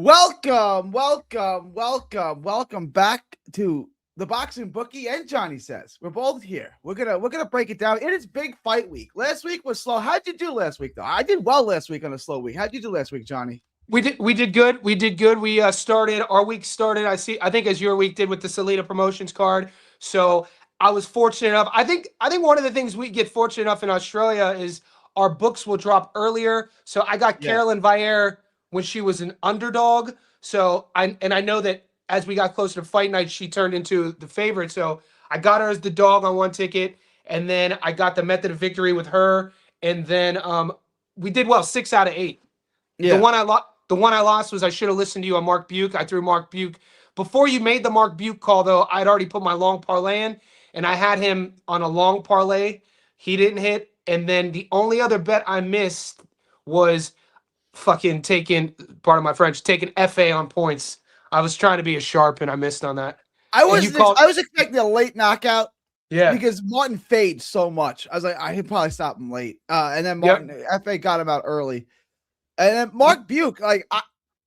Welcome back to the Boxing Bookie and Johnny Says. We're both here. We're gonna break it down. It is big fight week. Last week was slow. How'd you do last week though? I did well last week on a slow week. How'd you do last week, Johnny? We did good. We did good. We started our week started. I think as your week did with the Salida promotions card. So I was fortunate enough. I think one of the things we get fortunate enough in Australia is our books will drop earlier. So I got Yeah. Carolyn Vier when she was an underdog. So I know that as we got closer to fight night, she turned into the favorite. So I got her as the dog on one ticket, and then I got the method of victory with her, and then we did well, 6 out of 8. The Yeah. one I lost was I should have listened to you on Mark Buke. I threw Mark Buke. Before you made the Mark Buke call, though, I'd already put my long parlay in, and I had him on a long parlay. He didn't hit. And then the only other bet I missed was fucking taking, pardon my French, taking FA on points. I was trying to be a sharp, and I missed on that. I And was you called, I was expecting a late knockout yeah, because Martin fades so much. I was like, I could probably stop him late. And then Martin FA got him out early. And then Mark Buke,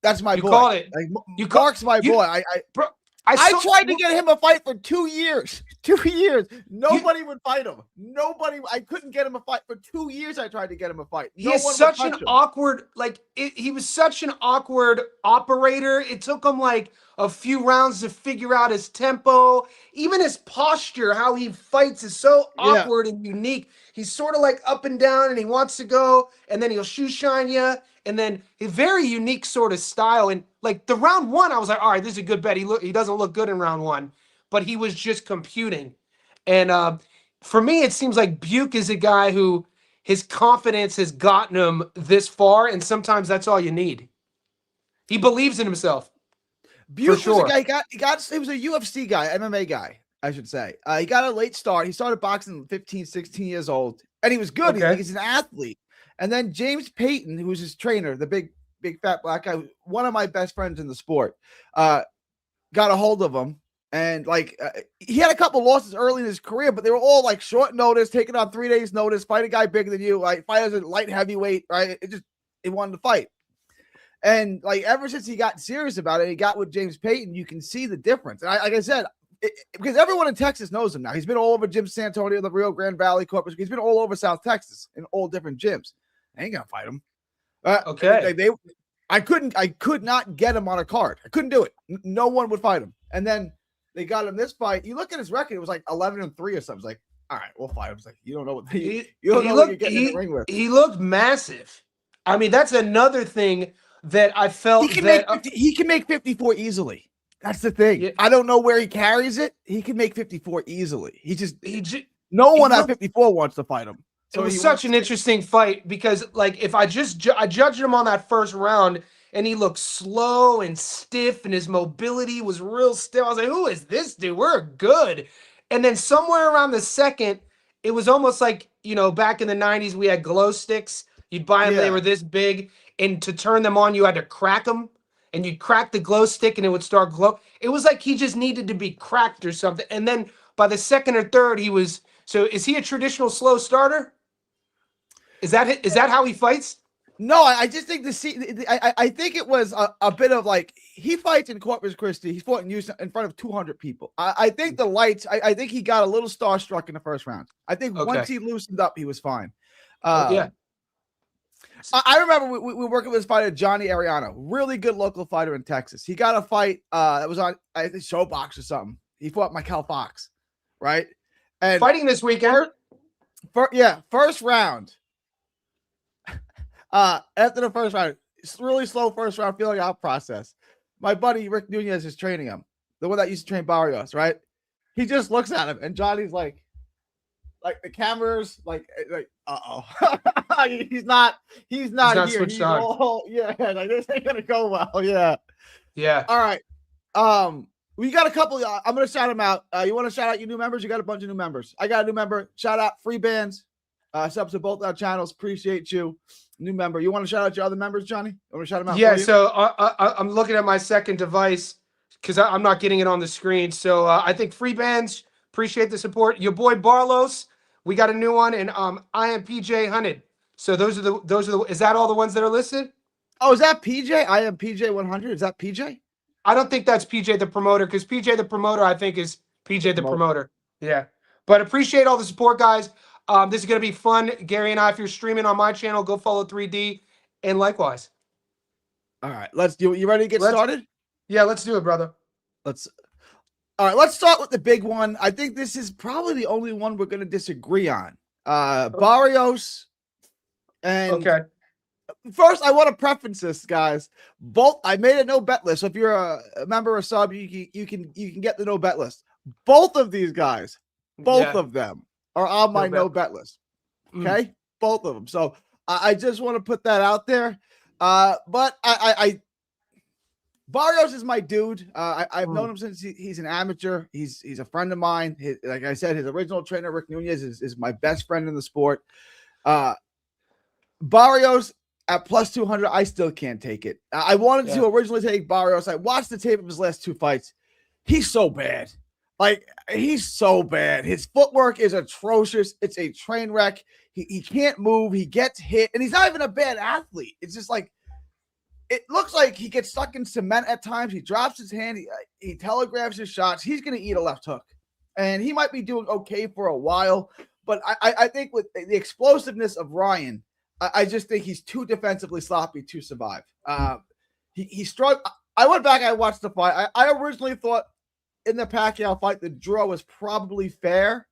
that's my you boy. called it. Like You Mark's my you, boy. bro. I tried to get him a fight for 2 years. 2 years. Nobody would fight him. Nobody. I couldn't get him a fight for 2 years. I tried to get him a fight. He is such an awkward, he was such an awkward operator. It took him like a few rounds to figure out his tempo. Even his posture, how he fights is so awkward and unique. He's sort of like up and down and he wants to go and then he'll shoe shine you. And then a very unique sort of style. And like the round one, I was like, all right, this is a good bet. He doesn't look good in round one, but he was just computing. And for me, it seems like Buke is a guy who his confidence has gotten him this far, and sometimes that's all you need. He believes in himself. Buke was a guy. He was a UFC guy, MMA guy, I should say. He got a late start. He started boxing 15, 16 years old, and he was good. Okay. He's an athlete. And then James Payton, who was his trainer, the big fat black guy, one of my best friends in the sport, got a hold of him. And he had a couple losses early in his career, but they were all like short notice, taking on 3 days notice, fight a guy bigger than you, like fight as a light heavyweight, right? He wanted to fight. And like ever since he got serious about it, he got with James Payton, you can see the difference. And like I said, because everyone in Texas knows him now. He's been all over Jim Santonio, the Rio Grande Valley Corpus. He's been all over South Texas in all different gyms. I ain't gonna fight him. Okay. I could not get him on a card. I couldn't do it. No one would fight him. And then they got him this fight. You look at his record; it was like 11-3 or something. It's like, all right, we'll fight him. It's like you don't know what you don't know what you're getting in the ring with. He looked massive. I mean, that's another thing that I felt he can make 54 easily. That's the thing. Yeah. I don't know where he carries it. He can make 54 easily. No one at 54 wants to fight him. So it was such an interesting fight because, like, if I judged him on that first round and he looked slow and stiff and his mobility was real stiff. I was like, who is this dude? We're good. And then somewhere around the second, it was almost like, back in the 90s, we had glow sticks. You'd buy them, they were this big. And to turn them on, you had to crack them. And you'd crack the glow stick and it would start glow. It was like he just needed to be cracked or something. And then by the second or third, so is he a traditional slow starter? Is that how he fights? No, I just think I think it was a bit of like he fights in Corpus Christi. He fought in Houston in front of 200 people. I think the lights. I think he got a little starstruck in the first round. I think once he loosened up, he was fine. I remember we were working with this fighter Johnny Ariano, really good local fighter in Texas. He got a fight that was on I think Showbox or something. He fought Michael Fox, right? And fighting this weekend. First round. After the first round, it's really slow first round feeling out process. My buddy Rick Nunez is training him, the one that used to train Barrios, right? He just looks at him, and Johnny's like the cameras, uh-oh. he's not here. Switched on. Like this ain't gonna go well. Yeah. All right. We got a couple. I'm gonna shout them out. You want to shout out your new members? You got a bunch of new members. I got a new member. Shout out Free Bands. Subs to both our channels. Appreciate you. New member. You want to shout out your other members, Johnny? You want to shout them out? Yeah, so I'm looking at my second device because I'm not getting it on the screen. So I think Free Bands, appreciate the support. Your boy Barlos, we got a new one, and I am PJ Hunted. So those are the. Is that all the ones that are listed? Oh, is that PJ? I am PJ 100. Is that PJ? I don't think that's PJ the promoter, because PJ the promoter, I think, is PJ the Promote. promoter. Yeah. But appreciate all the support, guys. This is going to be fun. Gary and I, if you're streaming on my channel, go follow 3D. And likewise. All right, let's do it. You ready to get Let's started? Yeah, let's do it, brother. All right, let's start with the big one. I think this is probably the only one we're going to disagree on. Barrios and Okay. first, I want to preference this, guys. Both I made a no bet list. So if you're a member or sub, you can get the no bet list. Both of these guys, both of them are on my no bet list. Okay, both of them. So I just want to put that out there. But I Barrios is my dude. I've known him since he's an amateur. He's a friend of mine. Like I said, his original trainer Rick Nunez is my best friend in the sport. Barrios at plus 200, I still can't take it. I wanted to originally take Barrios. I watched the tape of his last two fights. He's so bad. Like, he's so bad. His footwork is atrocious. It's a train wreck. He can't move. He gets hit, and he's not even a bad athlete. It's just like, it looks like he gets stuck in cement at times. He drops his hand. He telegraphs his shots. He's going to eat a left hook, and he might be doing okay for a while. But I think with the explosiveness of Ryan, I just think he's too defensively sloppy to survive. He struggled. I went back. I watched the fight. I originally thought in the Pacquiao fight, the draw was probably fair.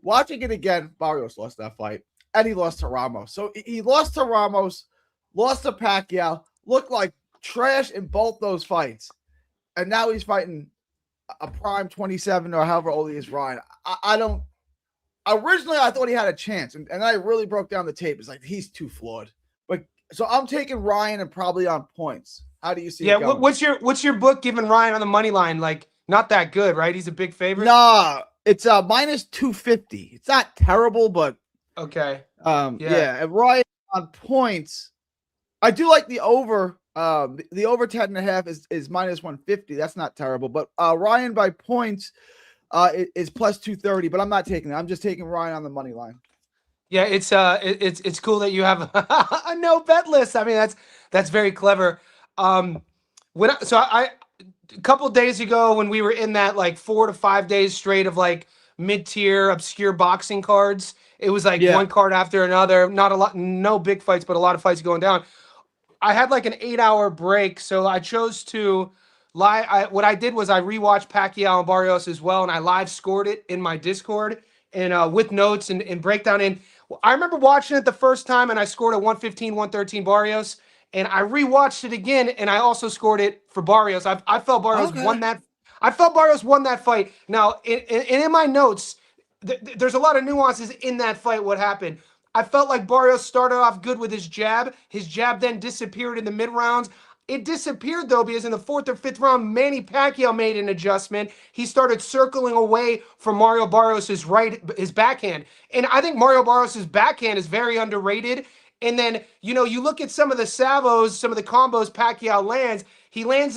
Watching it again, Barrios lost that fight, and he lost to Ramos. So he lost to Ramos, lost to Pacquiao, looked like trash in both those fights. And now he's fighting a prime 27 or however old he is, Ryan. I don't. Originally, I thought he had a chance, and I really broke down the tape. It's like, he's too flawed. But so I'm taking Ryan and probably on points. How do you see it going? What's your book giving Ryan on the money line? Like, not that good, right? He's a big favorite. Nah, it's minus 250. It's not terrible, but okay. Yeah. And Ryan on points, I do like the over. The over 10.5 is minus 150. That's not terrible. But Ryan by points is plus 230. But I'm not taking that. I'm just taking Ryan on the money line. Yeah, it's cool that you have a no bet list. I mean, that's very clever. A couple of days ago, when we were in that like 4 to 5 days straight of like mid-tier obscure boxing cards, it was like one card after another. Not a lot, no big fights, but a lot of fights going down. I had like an 8-hour break, so I chose to what I did was I rewatched Pacquiao and Barrios as well, and I live scored it in my Discord and with notes and breakdown. And I remember watching it the first time, and I scored a 115, 113 Barrios. And I rewatched it again, and I also scored it for Barrios. I felt Barrios won that. I felt Barrios won that fight. Now, in my notes, there's a lot of nuances in that fight. What happened? I felt like Barrios started off good with his jab. His jab then disappeared in the mid rounds. It disappeared though because in the 4th or 5th round, Manny Pacquiao made an adjustment. He started circling away from Mario Barrios' his backhand, and I think Mario Barrios' backhand is very underrated. And then, you look at some of the salvos, some of the combos Pacquiao lands. He lands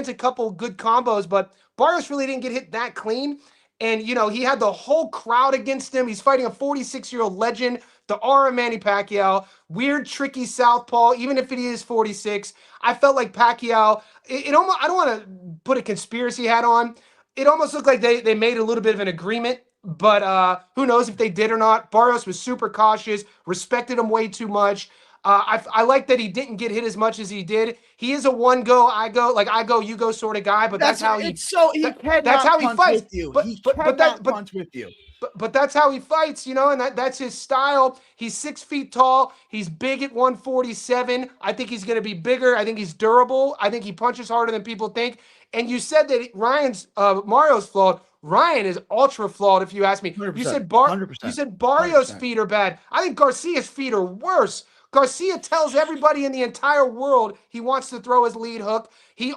a couple good combos, but Barrios really didn't get hit that clean. And, he had the whole crowd against him. He's fighting a 46-year-old legend, the aura Manny Pacquiao. Weird, tricky southpaw, even if it is 46. I felt like Pacquiao, it almost, I don't want to put a conspiracy hat on. It almost looked like they made a little bit of an agreement. But who knows if they did or not. Barrios was super cautious, respected him way too much. I like that he didn't get hit as much as he did. He is a one go, I go, you go sort of guy. But that's how he. That's how he fights. With you. Punch with you. But that's how he fights, and that's his style. He's 6 feet tall. He's big at 147. I think he's going to be bigger. I think he's durable. I think he punches harder than people think. And you said that Mario's flawed. Ryan is ultra flawed, if you ask me. 100%, you said 100%, you said Barrios' 100%. feet are bad. I think Garcia's feet are worse. Garcia tells everybody in the entire world he wants to throw his lead hook. He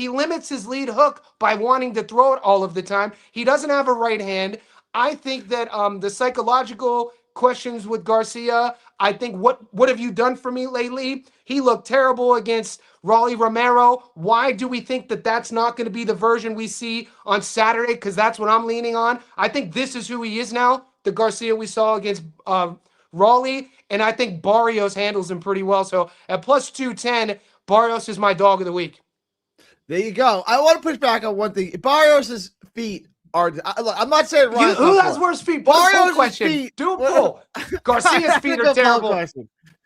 limits his lead hook by wanting to throw it all of the time. He doesn't have a right hand. I think that the psychological questions with Garcia, I think what have you done for me lately? He looked terrible against Rolly Romero. Why do we think that that's not going to be the version we see on Saturday? Because that's what I'm leaning on. I think this is who he is now, the Garcia we saw against Rolly. and I think Barrios handles him pretty well. So at plus 210, Barrios is my dog of the week. There you go. I want to push back on one thing. Barrios' feet are. Look, I'm not saying Ryan's Who not has poor. worse feet? Barrios' Question. Feet. Do a poll. Garcia's feet are terrible.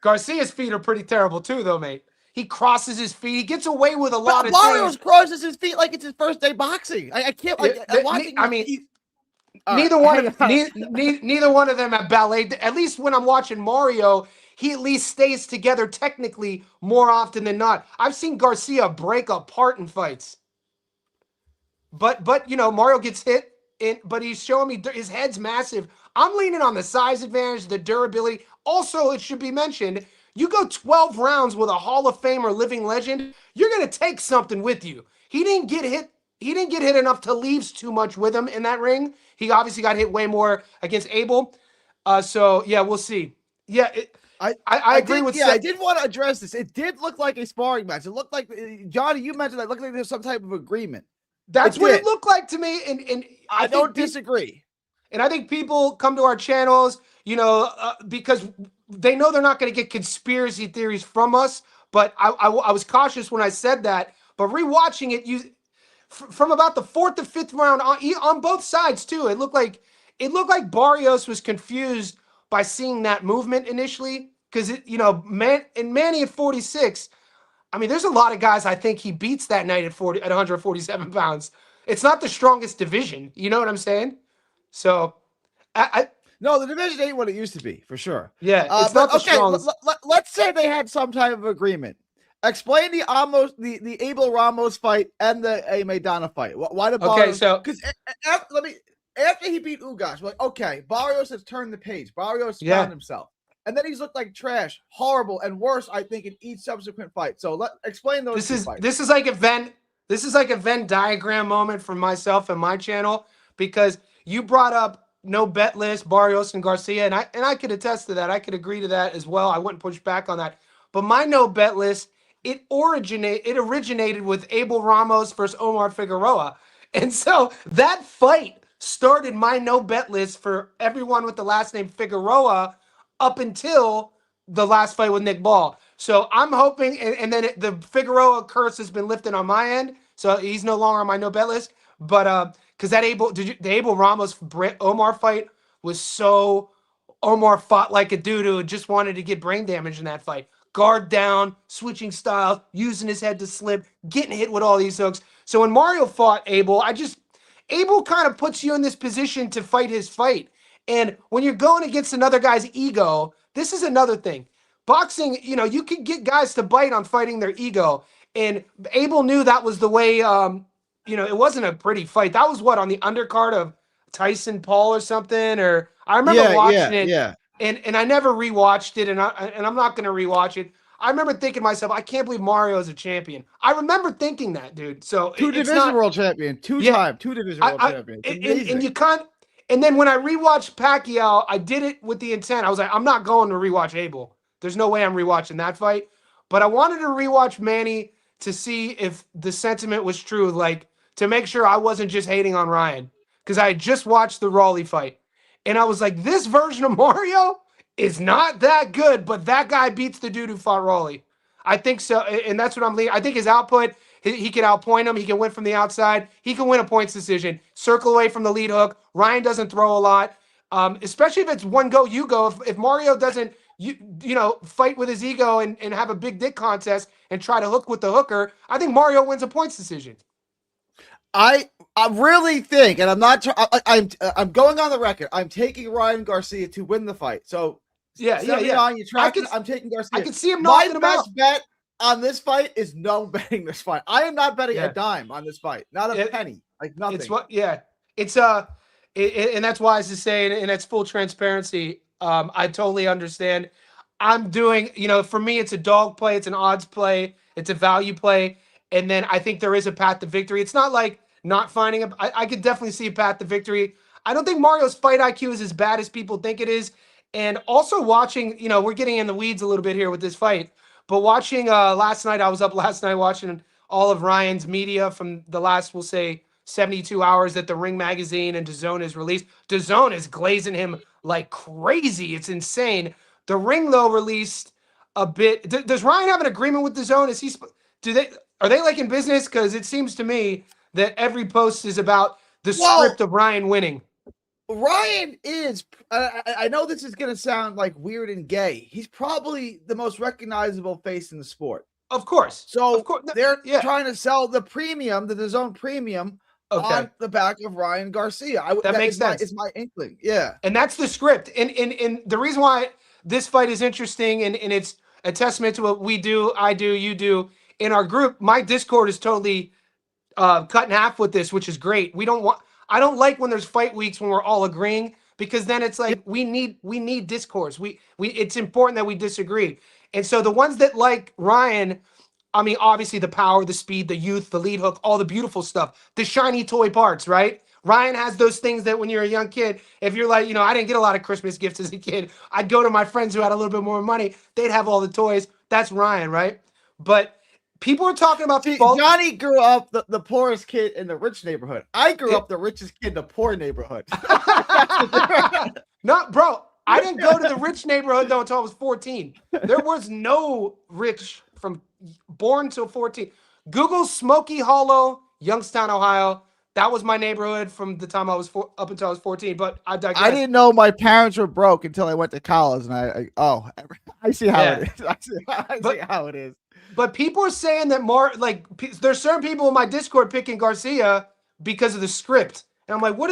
Garcia's feet are pretty terrible too, though, mate. He crosses his feet. He gets away with a lot of Barrios things. crosses his feet like it's his first day boxing. I can't. Neither one of them have ballet. At least when I'm watching Mario, he at least stays together technically more often than not. I've seen Garcia break apart in fights. But Mario gets hit, but he's showing me his head's massive. I'm leaning on the size advantage, the durability. Also, it should be mentioned, you go 12 rounds with a Hall of Famer living legend, you're going to take something with you. He didn't get hit enough to leave too much with him in that ring. He obviously got hit way more against Abel. So, yeah, we'll see. Yeah, I agree with I did want to address this. It did look like a sparring match. It looked like, Johnny, you mentioned that it looked like there's some type of agreement. That's what it looked like to me. And I don't disagree. And I think people come to our channels, because they know they're not going to get conspiracy theories from us. But I was cautious when I said that. But rewatching it, from about the 4th to 5th round on both sides too, it looked like Barrios was confused by seeing that movement initially, because Manny at 46. I mean, there's a lot of guys I think he beats that night at 147 pounds. It's not the strongest division. You know what I'm saying? So, no, the division ain't what it used to be, for sure. Yeah, it's not the strongest. Let's say they had some type of agreement. Explain the Abel Ramos fight and the Maidana fight. Why did Barrios? Okay, so because after he beat Ugas, we're like, okay, Barrios has turned the page. Barrios found himself. And then he's looked like trash, horrible, and worse, I think, in each subsequent fight. So explain those fights. This is like a Venn diagram moment for myself and my channel, because you brought up no bet list, Barrios and Garcia, and I could attest to that. I could agree to that as well. I wouldn't push back on that. But my no bet list, it originated with Abel Ramos versus Omar Figueroa. And so that fight started my no bet list for everyone with the last name Figueroa up until the last fight with Nick Ball. So I'm hoping, and then the Figueroa curse has been lifted on my end, so he's no longer on my no bet list. But because the Abel Ramos Omar fight was so, Omar fought like a dude who just wanted to get brain damage in that fight. Guard down, switching styles, using his head to slip, getting hit with all these hooks. So when Mario fought Abel, Abel kind of puts you in this position to fight his fight. And when you're going against another guy's ego, this is another thing. Boxing, you can get guys to bite on fighting their ego. And Abel knew that was the way, it wasn't a pretty fight. That was on the undercard of Tyson Paul or something? Or I remember watching it. Yeah. And I never rewatched it, and I'm not going to rewatch it. I remember thinking to myself, I can't believe Mario is a champion. I remember thinking that, dude. So two division world champion, two division world champion. And you can't. And then when I rewatched Pacquiao, I did it with the intent. I was like, I'm not going to rewatch Abel. There's no way I'm rewatching that fight. But I wanted to rewatch Manny to see if the sentiment was true, like to make sure I wasn't just hating on Ryan, because I had just watched the Raleigh fight. And I was like, this version of Mario is not that good, but that guy beats the dude who fought Raleigh. I think so. And that's what I'm leaning. I think his output, he can outpoint him. He can win from the outside. He can win a points decision. Circle away from the lead hook. Ryan doesn't throw a lot, especially if it's one go, you go. If Mario doesn't, fight with his ego and have a big dick contest and try to hook with the hooker, I think Mario wins a points decision. I really think, and I'm not. I'm going on the record. I'm taking Ryan Garcia to win the fight. So yeah. I'm taking Garcia. I can see him knocking him out. My best bet on this fight is no betting this fight. I am not betting a dime on this fight. Not a penny. Like nothing. And that's wise to say, and that's full transparency. I totally understand. I'm doing, for me, it's a dog play, it's an odds play, it's a value play, and then I think there is a path to victory. It's not like not finding I could definitely see a path to victory. I don't think Mario's fight IQ is as bad as people think it is. And also watching, we're getting in the weeds a little bit here with this fight, but watching last night, I was up last night watching all of Ryan's media from the last, we'll say, 72 hours that the Ring Magazine and DAZN has released. DAZN is glazing him like crazy. It's insane. The Ring though released a bit. Does Ryan have an agreement with the Zone? Is he? Are they like in business? Because it seems to me that every post is about the script of Ryan winning. Ryan is. I know this is going to sound like weird and gay. He's probably the most recognizable face in the sport. Of course. So of course. they're trying to sell the premium, the DAZN premium, on the back of Ryan Garcia. That makes sense. It's my inkling. Yeah. And that's the script. And the reason why this fight is interesting and it's a testament to what we do, I do, you do in our group. My Discord is totally cut in half with this, which is great. I don't like when there's fight weeks when we're all agreeing, because then it's like we need discourse. It's important that we disagree. And so the ones that like Ryan, I mean, obviously the power, the speed, the youth, the lead hook, all the beautiful stuff, the shiny toy parts, right? Ryan has those things that when you're a young kid, if you're like, I didn't get a lot of Christmas gifts as a kid. I'd go to my friends who had a little bit more money. They'd have all the toys. That's Ryan, right? But people are talking about Johnny grew up the poorest kid in the rich neighborhood. I grew up the richest kid in the poor neighborhood. No, bro. I didn't go to the rich neighborhood though until I was 14. There was no rich from born till 14. Google Smoky Hollow, Youngstown, Ohio. That was my neighborhood from the time I was up until I was 14. But I digress. I didn't know my parents were broke until I went to college, and I see how it is. I see how it is. But people are saying that there's certain people in my Discord picking Garcia because of the script. And I'm like, what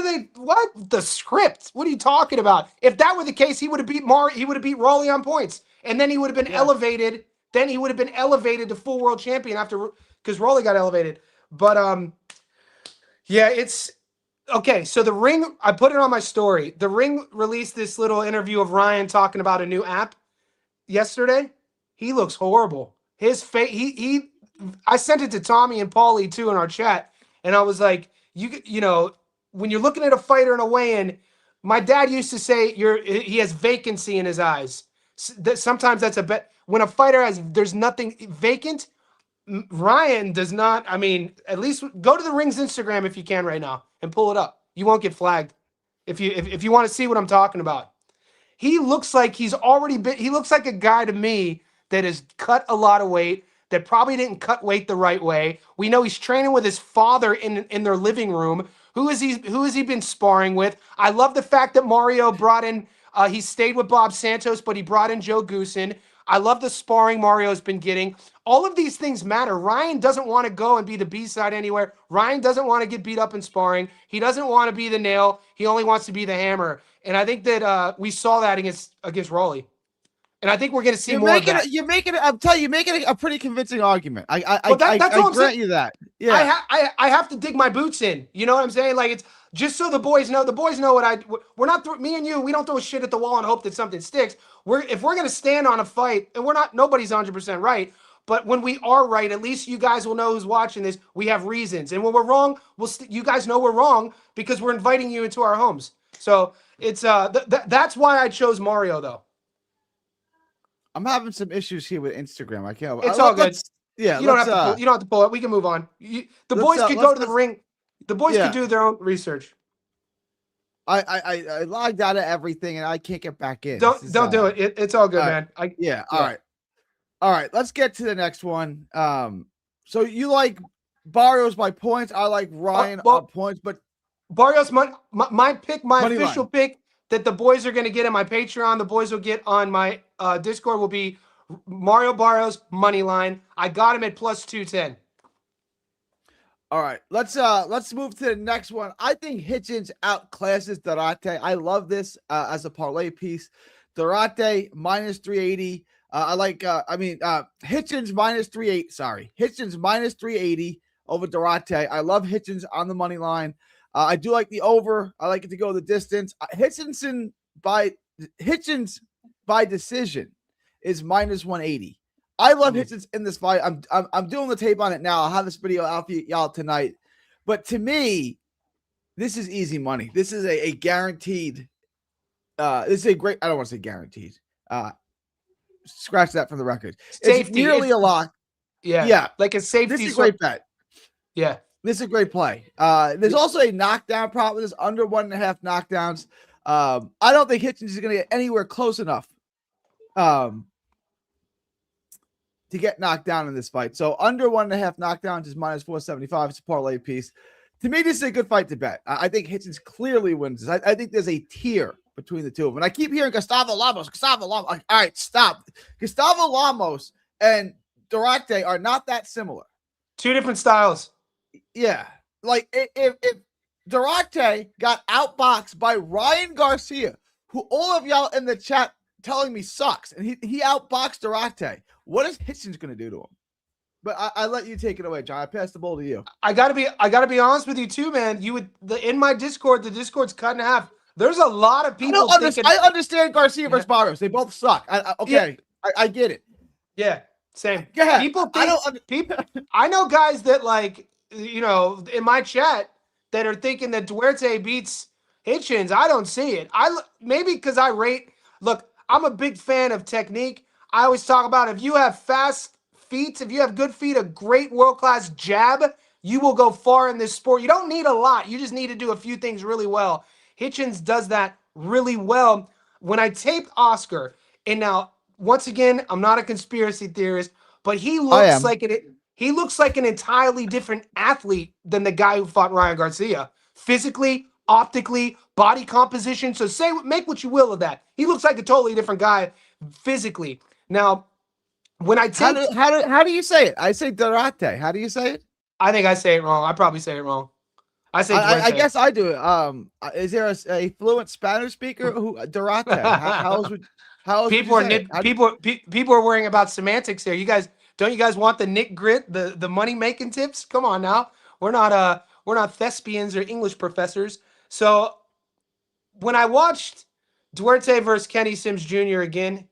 the script? What are you talking about? If that were the case, he would have beat he would have beat Raleigh on points. And then he would have been elevated. Then he would have been elevated to full world champion because Raleigh got elevated. But it's okay. So the Ring, I put it on my story. The Ring released this little interview of Ryan talking about a new app yesterday. He looks horrible. His face, I sent it to Tommy and Paulie too in our chat. And I was like, when you're looking at a fighter in a weigh-in, my dad used to say he has vacancy in his eyes. Sometimes that's a bet. When a fighter there's nothing vacant, Ryan does not. I mean, at least go to the Ring's Instagram if you can right now and pull it up. You won't get flagged if you want to see what I'm talking about. He looks like he looks like a guy to me that has cut a lot of weight, that probably didn't cut weight the right way. We know he's training with his father in their living room. Who has he been sparring with? I love the fact that Mario brought in, he stayed with Bob Santos, but he brought in Joe Goosen. I love the sparring Mario's been getting. All of these things matter. Ryan doesn't want to go and be the B-side anywhere. Ryan doesn't want to get beat up in sparring. He doesn't want to be the nail. He only wants to be the hammer. And I think that we saw that against Raleigh. And I think we're going to see more of that. You're making a pretty convincing argument. I grant you that. Yeah. I have to dig my boots in. You know what I'm saying? Like, it's just so the boys know. The boys know we're not, me and you, we don't throw shit at the wall and hope that something sticks. If we're going to stand on a fight, and nobody's 100% right, but when we are right, at least you guys will know who's watching this. We have reasons. And when we're wrong, you guys know we're wrong because we're inviting you into our homes. So it's that's why I chose Mario, though. I'm having some issues here with Instagram. I can't. It's all good. Yeah, you don't have to pull it. We can move on. The boys could go to the Ring. The boys could do their own research. I logged out of everything and I can't get back in. Don't do it. It's all good, man. All right. Let's get to the next one. So you like Barrios by points. I like Ryan on points, but Barrios, my pick, my official pick that the boys are going to get in my Patreon, the boys will get on my Discord will be Mario Barrios money line. I got him at plus 210. All right, let's move to the next one. I think Hitchens outclasses Duarte. I love this as a parlay piece. Duarte minus 380. I like. Hitchens minus 38. Sorry, Hitchens minus 380 over Duarte. I love Hitchens on the money line. I do like the over. I like it to go the distance. Hitchens by decision is minus 180. I love Hitchens in this fight. I'm doing the tape on it now. I'll have this video out for y'all tonight. But to me, this is easy money. This is a guaranteed. This is a great. I don't want to say guaranteed. Scratch that from the record. Safety. It's nearly a lock. Yeah. Like a safety. This is a great bet. Yeah. This is a great play. There's also a knockdown problem. There's under 1.5 knockdowns. I don't think Hitchens is going to get anywhere close enough to get knocked down in this fight. So under 1.5 knockdowns is minus 475. It's a parlay piece. To me, this is a good fight to bet. I think Hitchens clearly wins this. I think there's a tier between the two of them. And I keep hearing Gustavo Lamos. Like, all right, stop. Gustavo Lamos and Duarte are not that similar. Two different styles. Yeah. Like, if Duarte got outboxed by Ryan Garcia, who all of y'all in the chat telling me sucks, and he outboxed Duarte, what is Hitchens going to do to him? But I let you take it away, John. I pass the ball to you. I gotta be honest with you too, man. In my Discord, the Discord's cut in half. There's a lot of people I understand Garcia versus Barrios. They both suck. I get it. Yeah, same. Go ahead. I know guys that, like, you know, in my chat that are thinking that Duarte beats Hitchens. I don't see it. Maybe because look, I'm a big fan of technique. I always talk about if you have fast feet, if you have good feet, a great world-class jab, you will go far in this sport. You don't need a lot. You just need to do a few things really well. Hitchens does that really well. When I taped Oscar, and now, once again, I'm not a conspiracy theorist, but he looks like an entirely different athlete than the guy who fought Ryan Garcia. Physically, optically, body composition. So make what you will of that. He looks like a totally different guy physically. Now, when I take how do you say it? I say Duarte. How do you say it? I think I say it wrong. I probably say it wrong. I guess I do it. Is there a fluent Spanish speaker who Duarte? How people are worrying about semantics here. Don't you guys want the Nick Grit, the money making tips? Come on now. We're not thespians or English professors. So when I watched Duarte versus Kenny Sims Jr. again,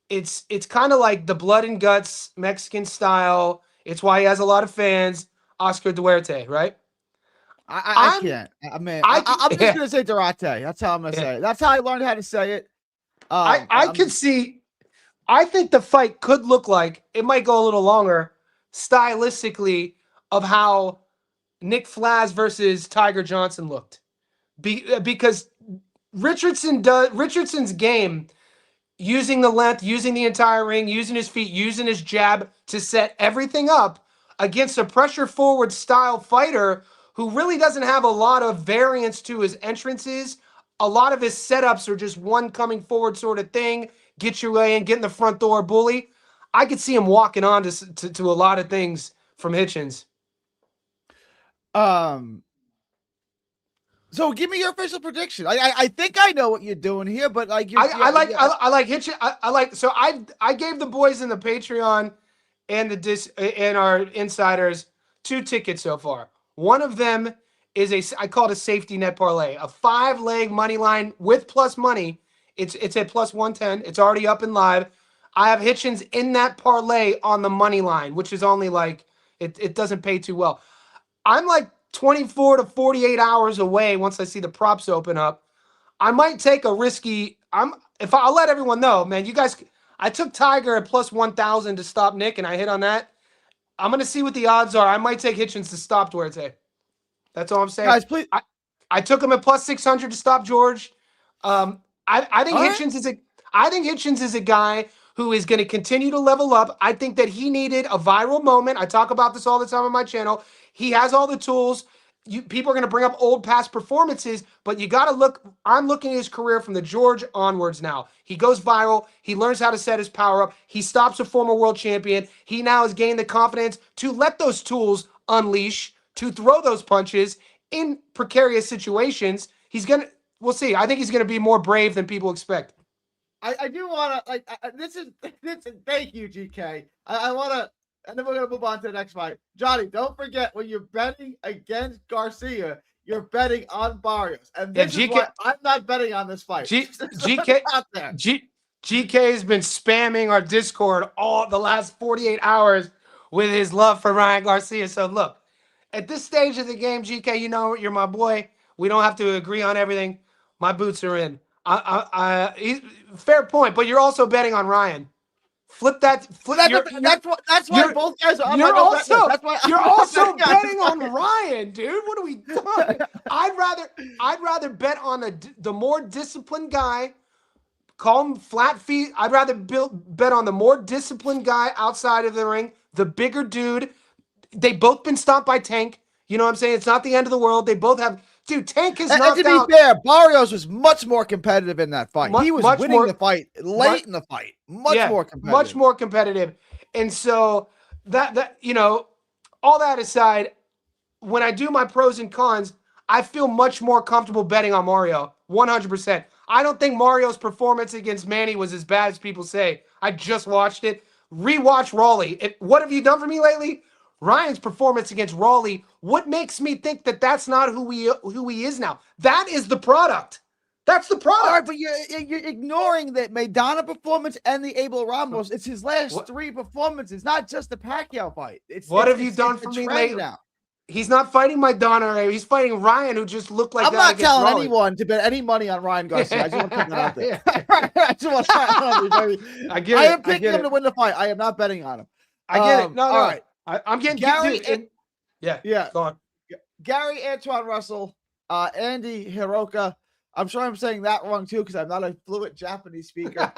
it's kind of like the blood and guts Mexican style. It's why he has a lot of fans. Oscar Duarte, right? I can't. I'm just gonna say Duarte. That's how I'm gonna say it. That's how I learned how to say it. I think the fight could look like, it might go a little longer stylistically, of how Nick Fawaz versus Tiger Johnson looked, because Richardson's game, using the length, using the entire ring, using his feet, using his jab to set everything up against a pressure forward style fighter who really doesn't have a lot of variance to his entrances. A lot of his setups are just one coming forward sort of thing, get your way in, get in the front door, bully. I could see him walking on to a lot of things from Hitchens. So give me your official prediction. I think I know what you're doing here, but like I like Hitchens. So I gave the boys in the Patreon and our insiders 2 tickets so far. One of them is I call it a safety net parlay, a 5-leg money line with plus money. It's at plus 110. It's already up and live. I have Hitchens in that parlay on the money line, which is only like, it doesn't pay too well. I'm like 24 to 48 hours away once I see the props open up. I might take a risky, I'll let everyone know, man, you guys, I took Tiger at plus 1,000 to stop Nick, and I hit on that. I'm going to see what the odds are. I might take Hitchens to stop Duarte. That's all I'm saying. Guys, please. I took him at plus 600 to stop George. I think Hitchens is a guy who is going to continue to level up. I think that he needed a viral moment. I talk about this all the time on my channel. He has all the tools. People are going to bring up old past performances, but you got to look. I'm looking at his career from the George onwards now. He goes viral. He learns how to set his power up. He stops a former world champion. He now has gained the confidence to let those tools unleash, to throw those punches in precarious situations. We'll see. I think he's going to be more brave than people expect. I do want to, this is, thank you, GK. I want to, and then we're going to move on to the next fight. Johnny, don't forget, when you're betting against Garcia, you're betting on Barrios. And this is why I'm not betting on this fight. GK has been spamming our Discord all the last 48 hours with his love for Ryan Garcia. So look, at this stage of the game, GK, you know you're my boy. We don't have to agree on everything. My boots are in. Fair point, but you're also betting on Ryan. Flip that. That's why both guys are on you're my also, That's why you're also betting on Ryan, dude. What are we doing? I'd rather bet on the more disciplined guy, Call them flat feet. I'd rather bet on the more disciplined guy outside of the ring, the bigger dude. They both been stopped by Tank. You know what I'm saying? It's not the end of the world. They both have. Dude, Tank has And knocked to out. be fair, Barrios was much more competitive in that fight. He was much winning more, the fight late in the fight. Much more competitive. Much more competitive. And so that all that aside, when I do my pros and cons, I feel much more comfortable betting on Mario. 100%. I don't think Mario's performance against Manny was as bad as people say. I just watched it. Rewatch Raleigh. What have you done for me lately? Ryan's performance against Raleigh. What makes me think that that's not who he is now? That is the product. That's the product. All right, but you're ignoring that Maidana performance and the Abel Ramos. It's his last 3 performances, not just the Pacquiao fight. What have you done for me lately? Now. He's not fighting Maidana. He's fighting Ryan, who just looked like I'm not telling anyone to bet any money on Ryan Garcia. I just want to put that out there. I get it. I am picking him to win the fight. I am not betting on him. I get it. No. All right. I'm getting Gary. Yeah. Go on. Gary Antoine Russell, Andy Heroka. I'm sure I'm saying that wrong too because I'm not a fluent Japanese speaker.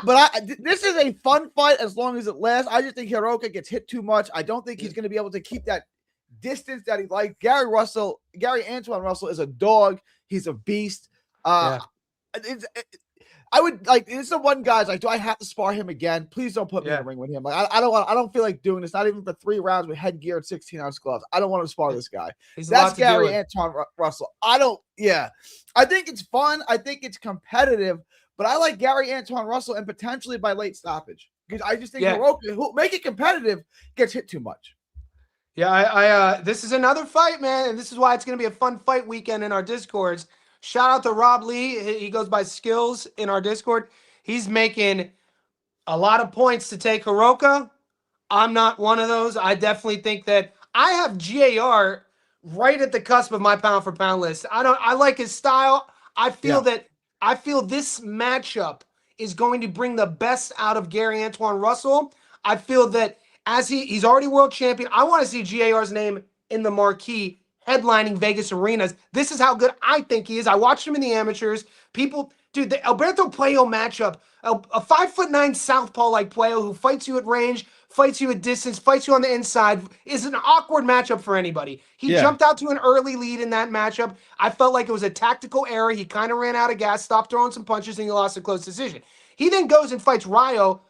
But this is a fun fight as long as it lasts. I just think Heroka gets hit too much. I don't think he's going to be able to keep that distance that he liked. Gary Antoine Russell is a dog. He's a beast. I would like. This is the one guy's like, do I have to spar him again? Please don't put me in the ring with him. Like I don't feel like doing this. Not even for 3 rounds with headgear and 16-ounce gloves. I don't want to spar this guy. That's Gary Antoine Russell. I don't. Yeah, I think it's fun. I think it's competitive. But I like Gary Antoine Russell and potentially by late stoppage because I just think Heroka, who make it competitive, gets hit too much. Yeah, I this is another fight, man, and this is why it's going to be a fun fight weekend in our Discords. Shout out to Rob Lee. He goes by Skills in our Discord. He's making a lot of points to take Heroka. I'm not one of those. I definitely think that I have GAR right at the cusp of my pound for pound list. I like his style. I feel this matchup is going to bring the best out of Gary Antoine Russell. I feel that as he's already world champion, I want to see GAR's name in the marquee headlining Vegas arenas. This is how good I think he is. I watched him in the amateurs. The Alberto Puello matchup, a 5'9" southpaw like Puello who fights you at range, fights you at distance, fights you on the inside, is an awkward matchup for anybody. He jumped out to an early lead in that matchup. I felt like it was a tactical error. He kind of ran out of gas, stopped throwing some punches, and he lost a close decision. He then goes and fights Rayo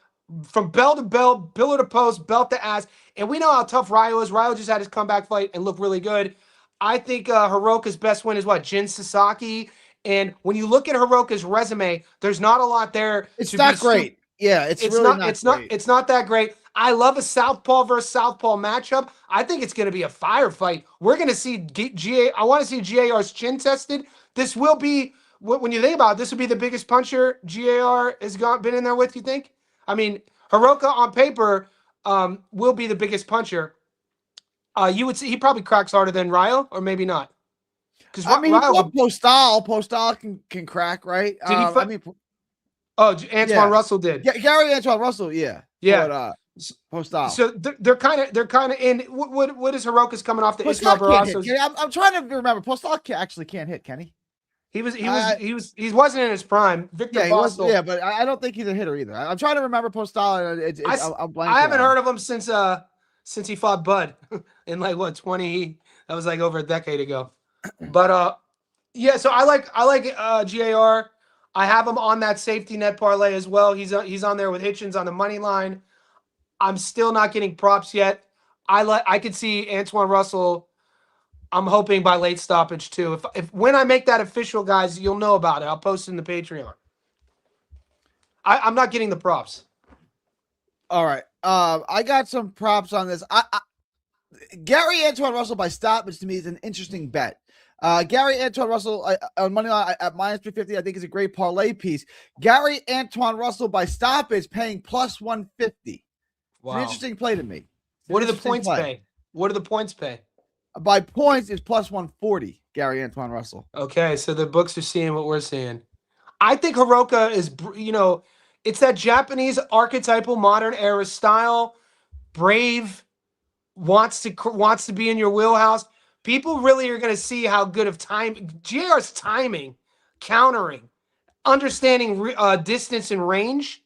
from bell to bell, pillar to post, belt to ass. And we know how tough Rayo is. Rayo just had his comeback fight and looked really good. I think Heroka's best win is Jin Sasaki. And when you look at Heroka's resume, there's not a lot there. It's not great. It's really it's not that great. I love a southpaw versus southpaw matchup. I think it's going to be a firefight. We're going to see I want to see GAR's chin tested. This will be, when you think about it, this would be the biggest puncher GAR has been in there with, you think? I mean, Heroka on paper will be the biggest puncher. You would see he probably cracks harder than Rayo, or maybe not. Because I mean, Postal can crack, right? Did he? Antoine Russell did. Yeah, Gary Antoine Russell, yeah. But, Postal. So they're kind of in. What is Heroka's coming off the Ismael Barrios? I'm trying to remember. Postal actually can't hit, can he? He wasn't in his prime. Victor Bostel. But I don't think he's a hitter either. I'm trying to remember Postal. I'm blanking. I haven't heard of him since he fought Bud in 20. That was like over a decade ago. But so I like GAR. I have him on that safety net parlay as well. He's on there with Hitchens on the money line. I'm still not getting props yet. I could see Antoine Russell. I'm hoping by late stoppage too. If when I make that official, guys, you'll know about it. I'll post it in the Patreon. I'm not getting the props. All right. I got some props on this. Gary Antoine Russell by stoppage to me is an interesting bet. Gary Antoine Russell on money line at minus 350, I think is a great parlay piece. Gary Antoine Russell by stoppage paying plus 150. Wow. It's an interesting play to me. What do the points pay? What do the points pay? By points is plus 140. Gary Antoine Russell. Okay, so the books are seeing what we're seeing. I think Heroka is, it's that Japanese archetypal modern era style, brave, wants to be in your wheelhouse. People really are going to see how good of GAR's timing, countering, understanding distance and range,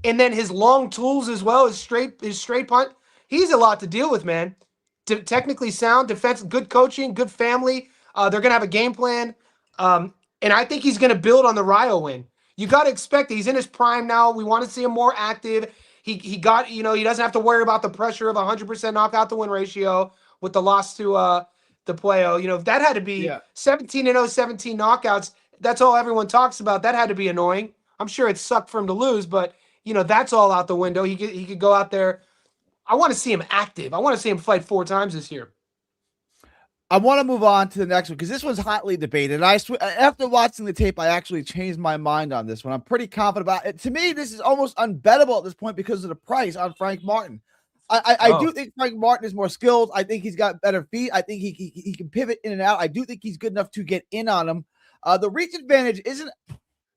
and then his long tools as well, his straight punt. He's a lot to deal with, man. Technically sound, defense, good coaching, good family. They're gonna have a game plan, and I think he's gonna build on the Rio win. You got to expect it. He's in his prime now. We want to see him more active. He got, he doesn't have to worry about the pressure of 100% knockout to win ratio with the loss to the playo. If that had to be 17-0, 17 knockouts, that's all everyone talks about. That had to be annoying. I'm sure it sucked for him to lose, but that's all out the window. He could go out there. I want to see him active. I want to see him fight 4 times this year. I want to move on to the next one because this one's hotly debated. After watching the tape, I actually changed my mind on this one. I'm pretty confident about it. To me, this is almost unbettable at this point because of the price on Frank Martin. I do think Frank Martin is more skilled. I think he's got better feet. I think he can pivot in and out. I do think he's good enough to get in on him. The reach advantage isn't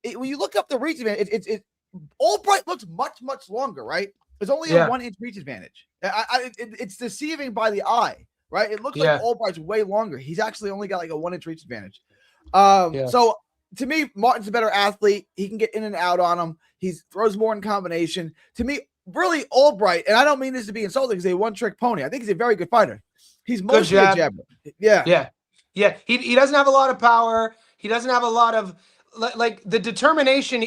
when you look up the reach advantage. Albright looks much longer, right? It's only a 1 inch reach advantage. It's deceiving by the eye. Right, it looks like Albright's way longer. He's actually only got like a 1 inch reach advantage. So to me, Martin's a better athlete. He can get in and out on him. He throws more in combination. To me, really Albright, and I don't mean this to be insulting because he's a one-trick pony. I think he's a very good fighter. He's mostly a jabber. Yeah. He doesn't have a lot of power. He doesn't have a lot of like the determination.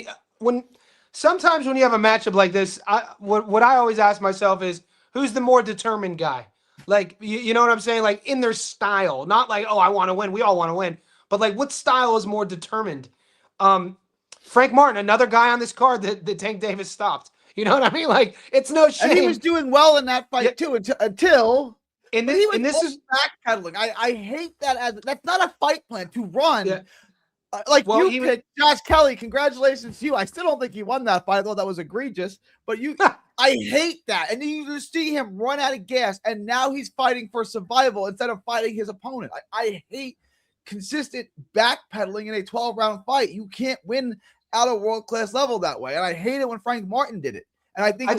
Sometimes when you have a matchup like this, what I always ask myself is, who's the more determined guy? Like, you know what I'm saying? Like in their style, not like, oh, I want to win. We all want to win. But like what style is more determined? Frank Martin, another guy on this card that Tank Davis stopped. You know what I mean? Like it's no shame. And he was doing well in that fight too until this is backpedaling. I hate that that's not a fight plan to run. Yeah. You picked Josh Kelly. Congratulations to you. I still don't think he won that fight. I thought that was egregious. But I hate that. And then you just see him run out of gas, and now he's fighting for survival instead of fighting his opponent. I hate consistent backpedaling in a 12-round fight. You can't win at a world-class level that way. And I hate it when Frank Martin did it. And I think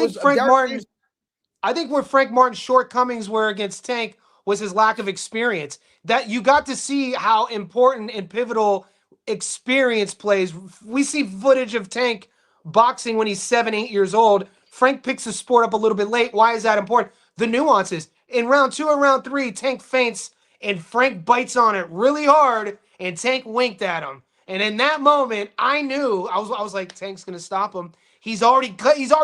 where Frank Martin's shortcomings were against Tank was his lack of experience. That you got to see how important and pivotal experience plays. We see footage of Tank boxing when he's 7-8 years old. Frank picks the sport up a little bit late. Why is that important? The nuances. In round 2 and round 3, Tank feints and Frank bites on it really hard, and Tank winked at him. And in that moment, I knew I was like, Tank's gonna stop him. He's already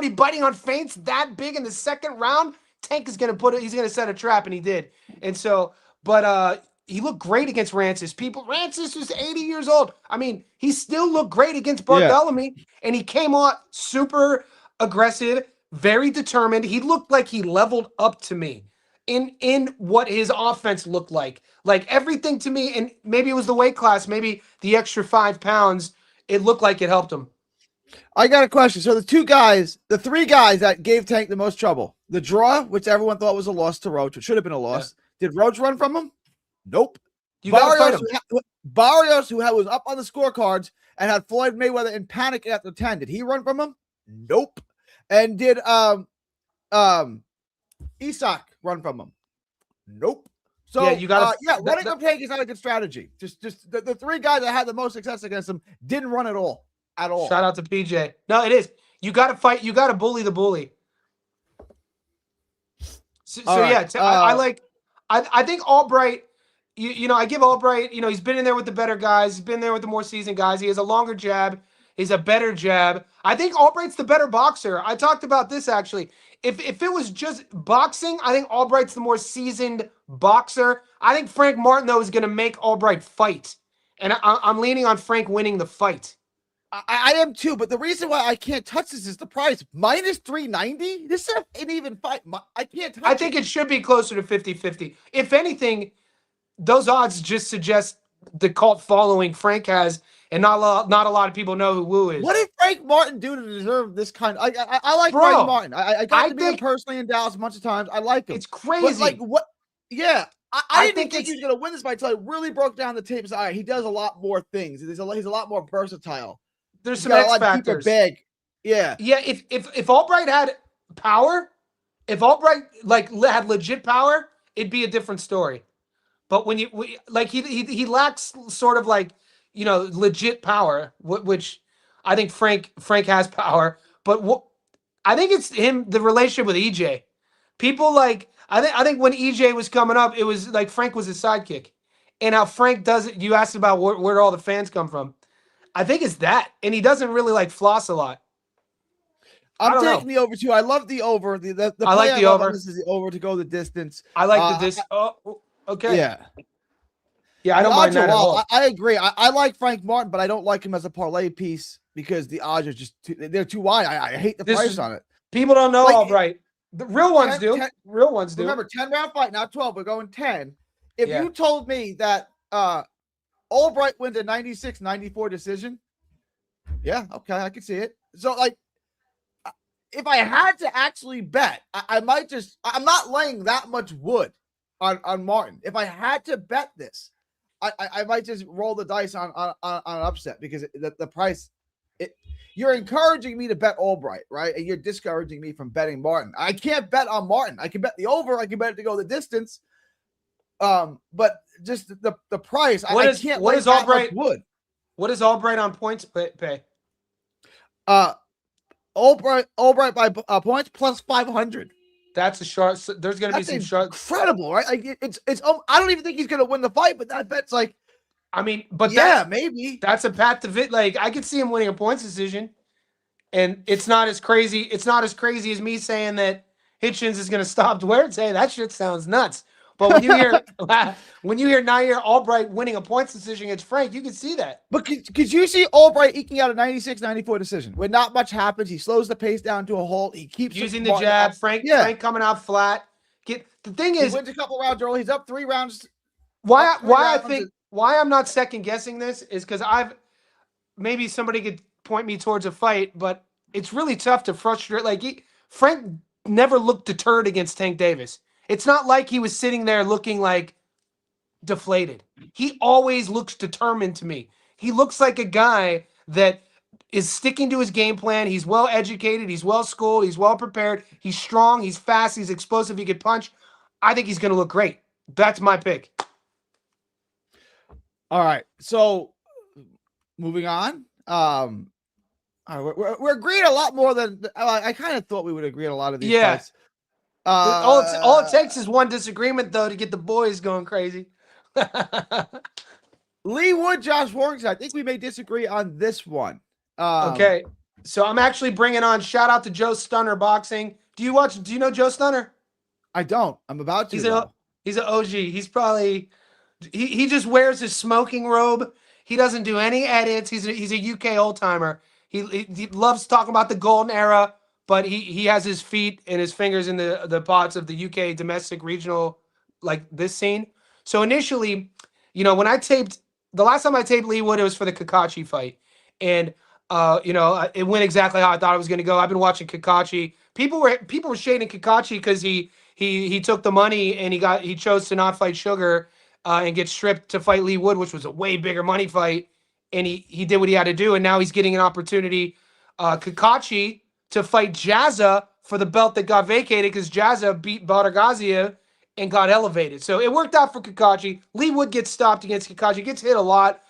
biting on feints that big in the second round. Tank is gonna he's gonna set a trap, and he did. And so, but he looked great against Rancis. Rancis was 80 years old. I mean, he still looked great against Bartholomew, and he came out super aggressive, very determined. He looked like he leveled up to me in what his offense looked like. Like everything to me, and maybe it was the weight class, maybe the extra 5 pounds, it looked like it helped him. I got a question. So the 3 guys that gave Tank the most trouble, the draw, which everyone thought was a loss to Roach, it should have been a loss. Yeah. Did Roach run from him? Nope. Barrios, who was up on the scorecards and had Floyd Mayweather in panic after 10, did he run from him? Nope. And did Isak run from him? Nope. So running from Tank is not a good strategy. Just the 3 guys that had the most success against him didn't run at all. Shout out to PJ. No, it is. You got to fight. You got to bully the bully. I think Albright. I give Albright. He's been in there with the better guys. He's been there with the more seasoned guys. He has a longer jab. He's a better jab. I think Albright's the better boxer. I talked about this actually. If it was just boxing, I think Albright's the more seasoned boxer. I think Frank Martin, though, is going to make Albright fight. And I'm leaning on Frank winning the fight. I am too, but the reason why I can't touch this is the price. Minus 390? This is an even fight. I can't touch I think it should be closer to 50-50. If anything, those odds just suggest the cult following Frank has, and not a lot of people know who Wu is. What did Frank Martin do to deserve this kind of... I like Frank Martin. I got to meet him personally in Dallas a bunch of times. I like him. It's crazy. But what? Yeah. I didn't think he was going to win this fight until I really broke down the tape. All right, he does a lot more things. He's a lot more versatile. There's some X factors. Yeah. If Albright had power, if Albright had legit power, it'd be a different story. But when he lacks sort of legit power, which I think Frank has power, but I think it's him, the relationship with EJ. People like I think when EJ was coming up, it was like Frank was his sidekick, and how Frank does it. You asked about where all the fans come from. I think it's that, and he doesn't really like floss a lot. I'm taking the over too. I love the over. The I like the over. This is the over to go the distance. I like the Oh, okay. Yeah, I don't mind that at all. I agree. I like Frank Martin, but I don't like him as a parlay piece because the odds are just they're too wide. I hate the price on it. People don't know Albright. The real ones do. Real ones do. Remember, 10-round fight, not 12. We're going 10. If you told me that Albright wins a 96-94 decision, yeah, okay, I can see it. So, like, if I had to actually bet, I might just – I'm not laying that much wood on Martin. If I had to bet this, I might just roll the dice on an upset because the price – you're encouraging me to bet Albright, right? And you're discouraging me from betting Martin. I can't bet on Martin. I can bet the over. I can bet it to go the distance. But just the price, I can't. What is Albright? What is Albright on points pay? Albright by points plus 500. That's a short. So there's going to be some short. Incredible, right? Like it's. I don't even think he's going to win the fight, but that bet's like. I mean, but maybe that's a path to fit. Like I could see him winning a points decision, and it's not as crazy. It's not as crazy as me saying that Hitchens is going to stop Duarte. That shit sounds nuts. But when you hear Nair Albright winning a points decision against Frank, you can see that. But could you see Albright eking out a 96-94 decision when not much happens? He slows the pace down to a halt. He keeps using the jab. Frank coming out flat. The thing is, he wins a couple rounds early. He's up 3 rounds. Why I'm not second guessing this is because maybe somebody could point me towards a fight, but it's really tough to frustrate. Like Frank never looked deterred against Tank Davis. It's not like he was sitting there looking like deflated. He always looks determined to me. He looks like a guy that is sticking to his game plan. He's well educated. He's well schooled. He's well prepared. He's strong. He's fast. He's explosive. He can punch. I think he's going to look great. That's my pick. All right. So moving on. All right, we're agreeing a lot more than I kind of thought we would agree on a lot of these fights. All it takes is one disagreement, though, to get the boys going crazy. Lee Wood, Josh Warrington. I think we may disagree on this one. Okay. So I'm actually bringing on shout out to Joe Stunner Boxing. Do you know Joe Stunner? I don't. I'm about to. He's an OG. He's probably he just wears his smoking robe. He doesn't do any edits. He's a UK old timer. He loves talking about the golden era. But he has his feet and his fingers in the pots of the UK domestic regional, like this scene. So initially, when the last time I taped Lee Wood, it was for the Kakachi fight. And, it went exactly how I thought it was going to go. I've been watching Kakachi. People were shading Kakachi because he took the money and he chose to not fight Sugar and get stripped to fight Lee Wood, which was a way bigger money fight. And he did what he had to do. And now he's getting an opportunity. Kakachi to fight Jazza for the belt that got vacated because Jazza beat Garcia and got elevated. So it worked out for Kakachi. Lee Wood gets stopped against Kakachi, gets hit a lot.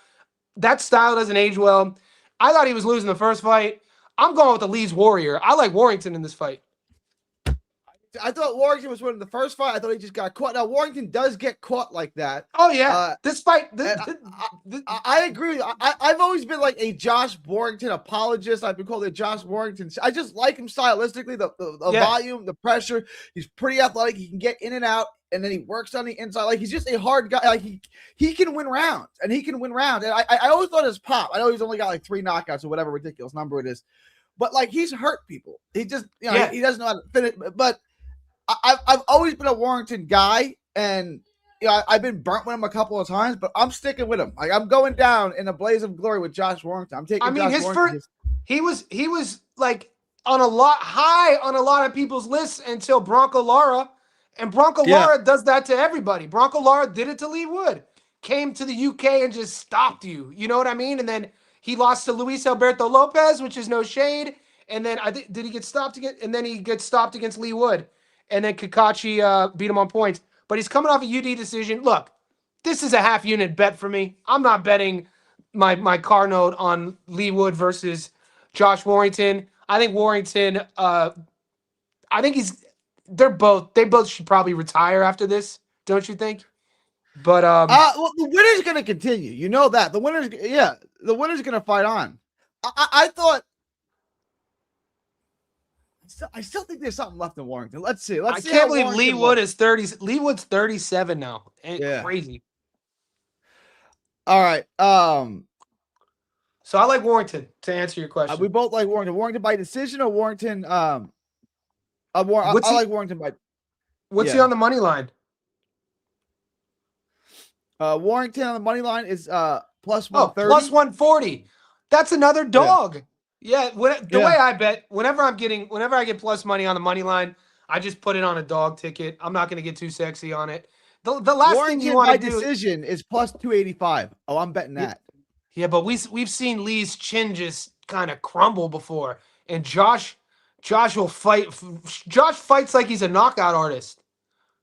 That style doesn't age well. I thought he was losing the first fight. I'm going with the Lee's Warrior. I like Warrington in this fight. I thought Warrington was winning the first fight. I thought he just got caught. Now, Warrington does get caught like that. Oh, yeah. This fight. I agree. I've always been like a Josh Warrington apologist. I've been called a Josh Warrington. I just like him stylistically, the volume, the pressure. He's pretty athletic. He can get in and out, and then he works on the inside. Like, he's just a hard guy. Like, he can win rounds, and he can win rounds. And I always thought his pop. I know he's only got like 3 knockouts or whatever ridiculous number it is. But, like, he's hurt people. He just, he doesn't know how to finish. But I've always been a Warrington guy, and I've been burnt with him a couple of times, but I'm sticking with him. Like, I'm going down in a blaze of glory with Josh Warrington. I'm taking. Josh Warrington. He was like on a lot of people's lists until Bronco Lara, and Bronco Lara does that to everybody. Bronco Lara did it to Lee Wood, came to the UK and just stopped you. You know what I mean? And then he lost to Luis Alberto Lopez, which is no shade. And then did he get stopped again? And then he gets stopped against Lee Wood. And then Kakachi beat him on points. But he's coming off a UD decision. Look, this is a half-unit bet for me. I'm not betting my car note on Lee Wood versus Josh Warrington. I think Warrington. I think they both should probably retire after this. Don't you think? But well, the winner's going to continue. You know that the winner's going to fight on. I thought. I still think there's something left in Warrington. Let's see. I can't believe Lee Wood is 30. Lee Wood's 37 now. Crazy. All right. So I like Warrington, to answer your question. We both like Warrington. Warrington by decision or Warrington? I like Warrington by. What's he on the money line? Warrington on the money line is plus 130. Plus 140. That's another dog. Yeah. Way I bet, whenever I get plus money on the money line, I just put it on a dog ticket. I'm not going to get too sexy on it. The last Warrington thing you want to do decision is plus 285. Oh, I'm betting that. Yeah, but we've seen Lee's chin just kind of crumble before, and Josh will fight. Josh fights like he's a knockout artist.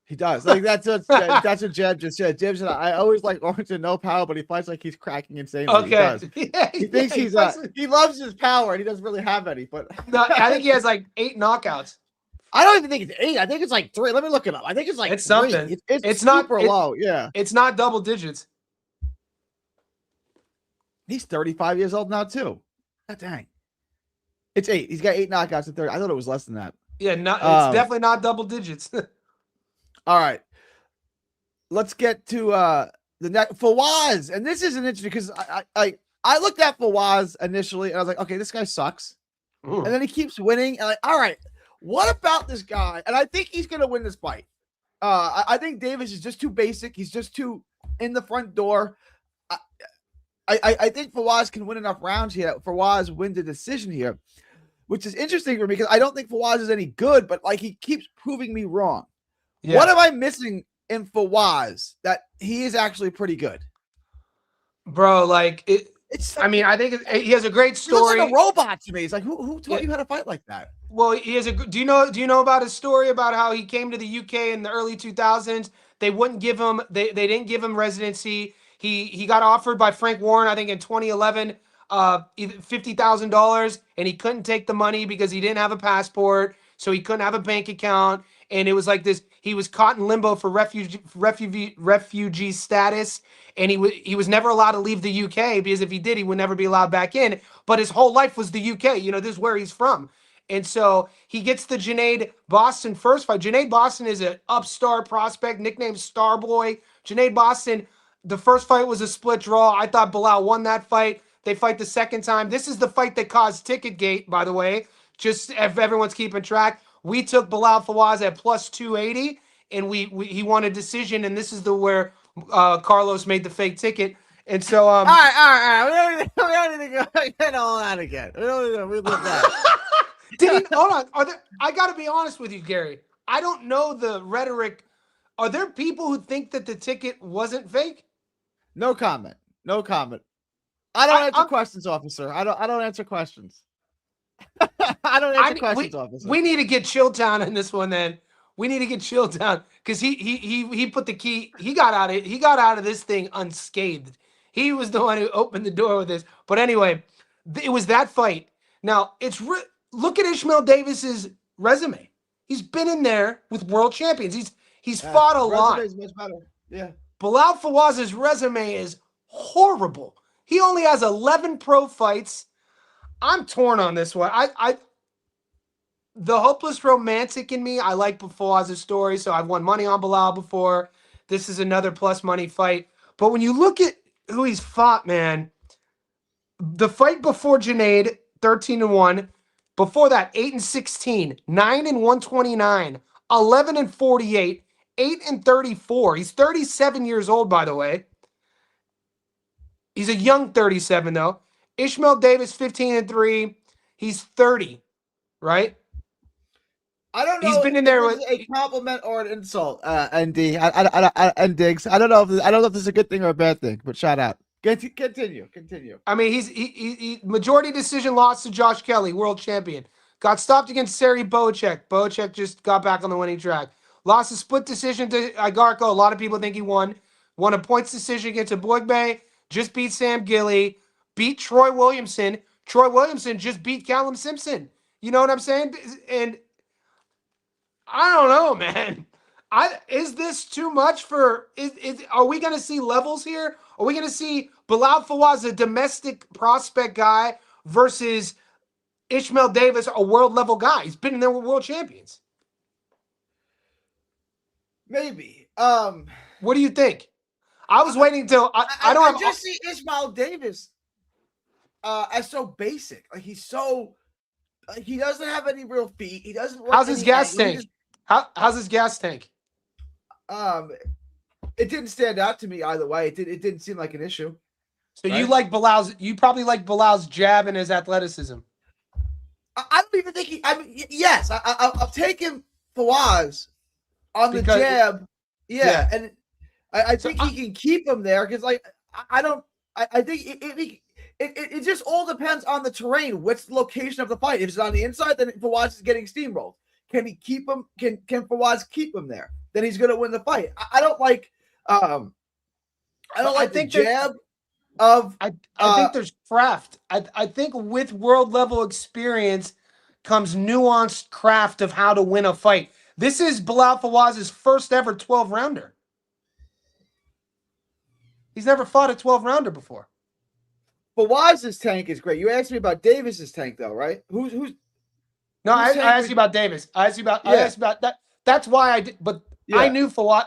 He does. Like that's what Jeb just said. Jeb said, I always like Warrington, no power, but he fights like he's cracking insanely. Okay. He does. Yeah, he thinks he loves his power and he doesn't really have any, but no, I think he has like 8 knockouts. I don't even think it's 8. I think it's like 3. Let me look it up. I think it's like it's something. 3. It's not super low. Yeah. It's not double digits. He's 35 years old now too. God dang. It's 8. He's got 8 knockouts in 30. I thought it was less than that. Yeah, it's definitely not double digits. All right. Let's get to the next Fawaz. And this isn't interesting because I looked at Fawaz initially and I was like, okay, this guy sucks. And then he keeps winning. And like, all right, what about this guy? And I think he's gonna win this fight. I think Davis is just too basic. He's just too in the front door. I think Fawaz can win enough rounds here. Fawaz win the decision here, which is interesting for me because I don't think Fawaz is any good, but like he keeps proving me wrong. Yeah. What am I missing in Fawaz that he is actually pretty good? Bro, like I think he has a great story. He looks like a robot to me. He's like, who taught you how to fight like that? Well, he has do you know about his story about how he came to the UK in the early 2000s? They wouldn't give him they didn't give him residency. He got offered by Frank Warren, I think in 2011, $50,000, and he couldn't take the money because he didn't have a passport, so he couldn't have a bank account, and it was like this. He was caught in limbo for refugee status, and he was never allowed to leave the UK because if he did, he would never be allowed back in. But his whole life was the UK. You know, this is where he's from. And so he gets the Junaid Boston first fight. Junaid Boston is an upstart prospect, nicknamed Starboy. Junaid Boston, the first fight was a split draw. I thought Bilal won that fight. They fight the second time. This is the fight that caused Ticketgate, by the way, just if everyone's keeping track. We took Bilal Fawaz at plus 280, and he won a decision, and this is where Carlos made the fake ticket. And so all right. We don't need to get all that again. We look that. Did he, hold on. I got to be honest with you, Gary. I don't know the rhetoric. Are there people who think that the ticket wasn't fake? No comment. I don't answer questions, officer. I don't answer questions. I don't answer questions, officer. We need to get Chilltown in this one. Then we need to get Chilltown because he put the key. He got out of this thing unscathed. He was the one who opened the door with this. But anyway, it was that fight. Now look at Ishmael Davis's resume. He's been in there with world champions. He's fought a lot. Is much better. Yeah. Bilal Fawaz's resume is horrible. He only has 11 pro fights. I'm torn on this one. The hopeless romantic in me, I like Fawaz's story, so I've won money on Bilal before. This is another plus money fight. But when you look at who he's fought, man, the fight before Junaid, 13-1. Before that, 8-16, 9-129, 11-48, 8-34. He's 37 years old, by the way. He's a young 37, though. Ishmael Davis, 15-3. He's 30, right? I don't know. He's been in there with a compliment or an insult. ND and Diggs. I don't know if this is a good thing or a bad thing, but shout out. Continue. I mean, he majority decision loss to Josh Kelly, world champion. Got stopped against Sari Boacek. Boacek just got back on the winning track. Lost a split decision to Igarko. A lot of people think he won. Won a points decision against Aboigbe. Just beat Sam Gilly. Beat Troy Williamson. Troy Williamson just beat Callum Simpson. You know what I'm saying? And I don't know, man. Is this too much for? Are we going to see levels here? Are we going to see Bilal Fawaz, a domestic prospect guy, versus Ishmael Davis, a world level guy? He's been in there with world champions. Maybe. What do you think? I was waiting until I just see Ishmael Davis as so basic. Like he's so he doesn't have any real feet. He doesn't. How's his gas tank? How's his gas tank? It didn't stand out to me either way. It didn't seem like an issue. So right? You probably like Bilal's jab and his athleticism. I don't even think he. I mean, yes, I'll take him Fawaz on the jab. Yeah, and I think he can keep him there because, like, I think it just all depends on the terrain. What's the location of the fight? If it's on the inside, then Fawaz is getting steamrolled. Can he keep him? Can Fawaz keep him there? Then he's going to win the fight. I don't like. I don't like the jab of. I think there's craft. I think with world level experience comes nuanced craft of how to win a fight. This is Bilal Fawaz's first ever 12-rounder. He's never fought a 12-rounder before. Fawaz's tank is great. You asked me about Davis's tank, though, right? Who's? No, I asked you about Davis. I asked you about that. That's why I did. But I knew Fawaz.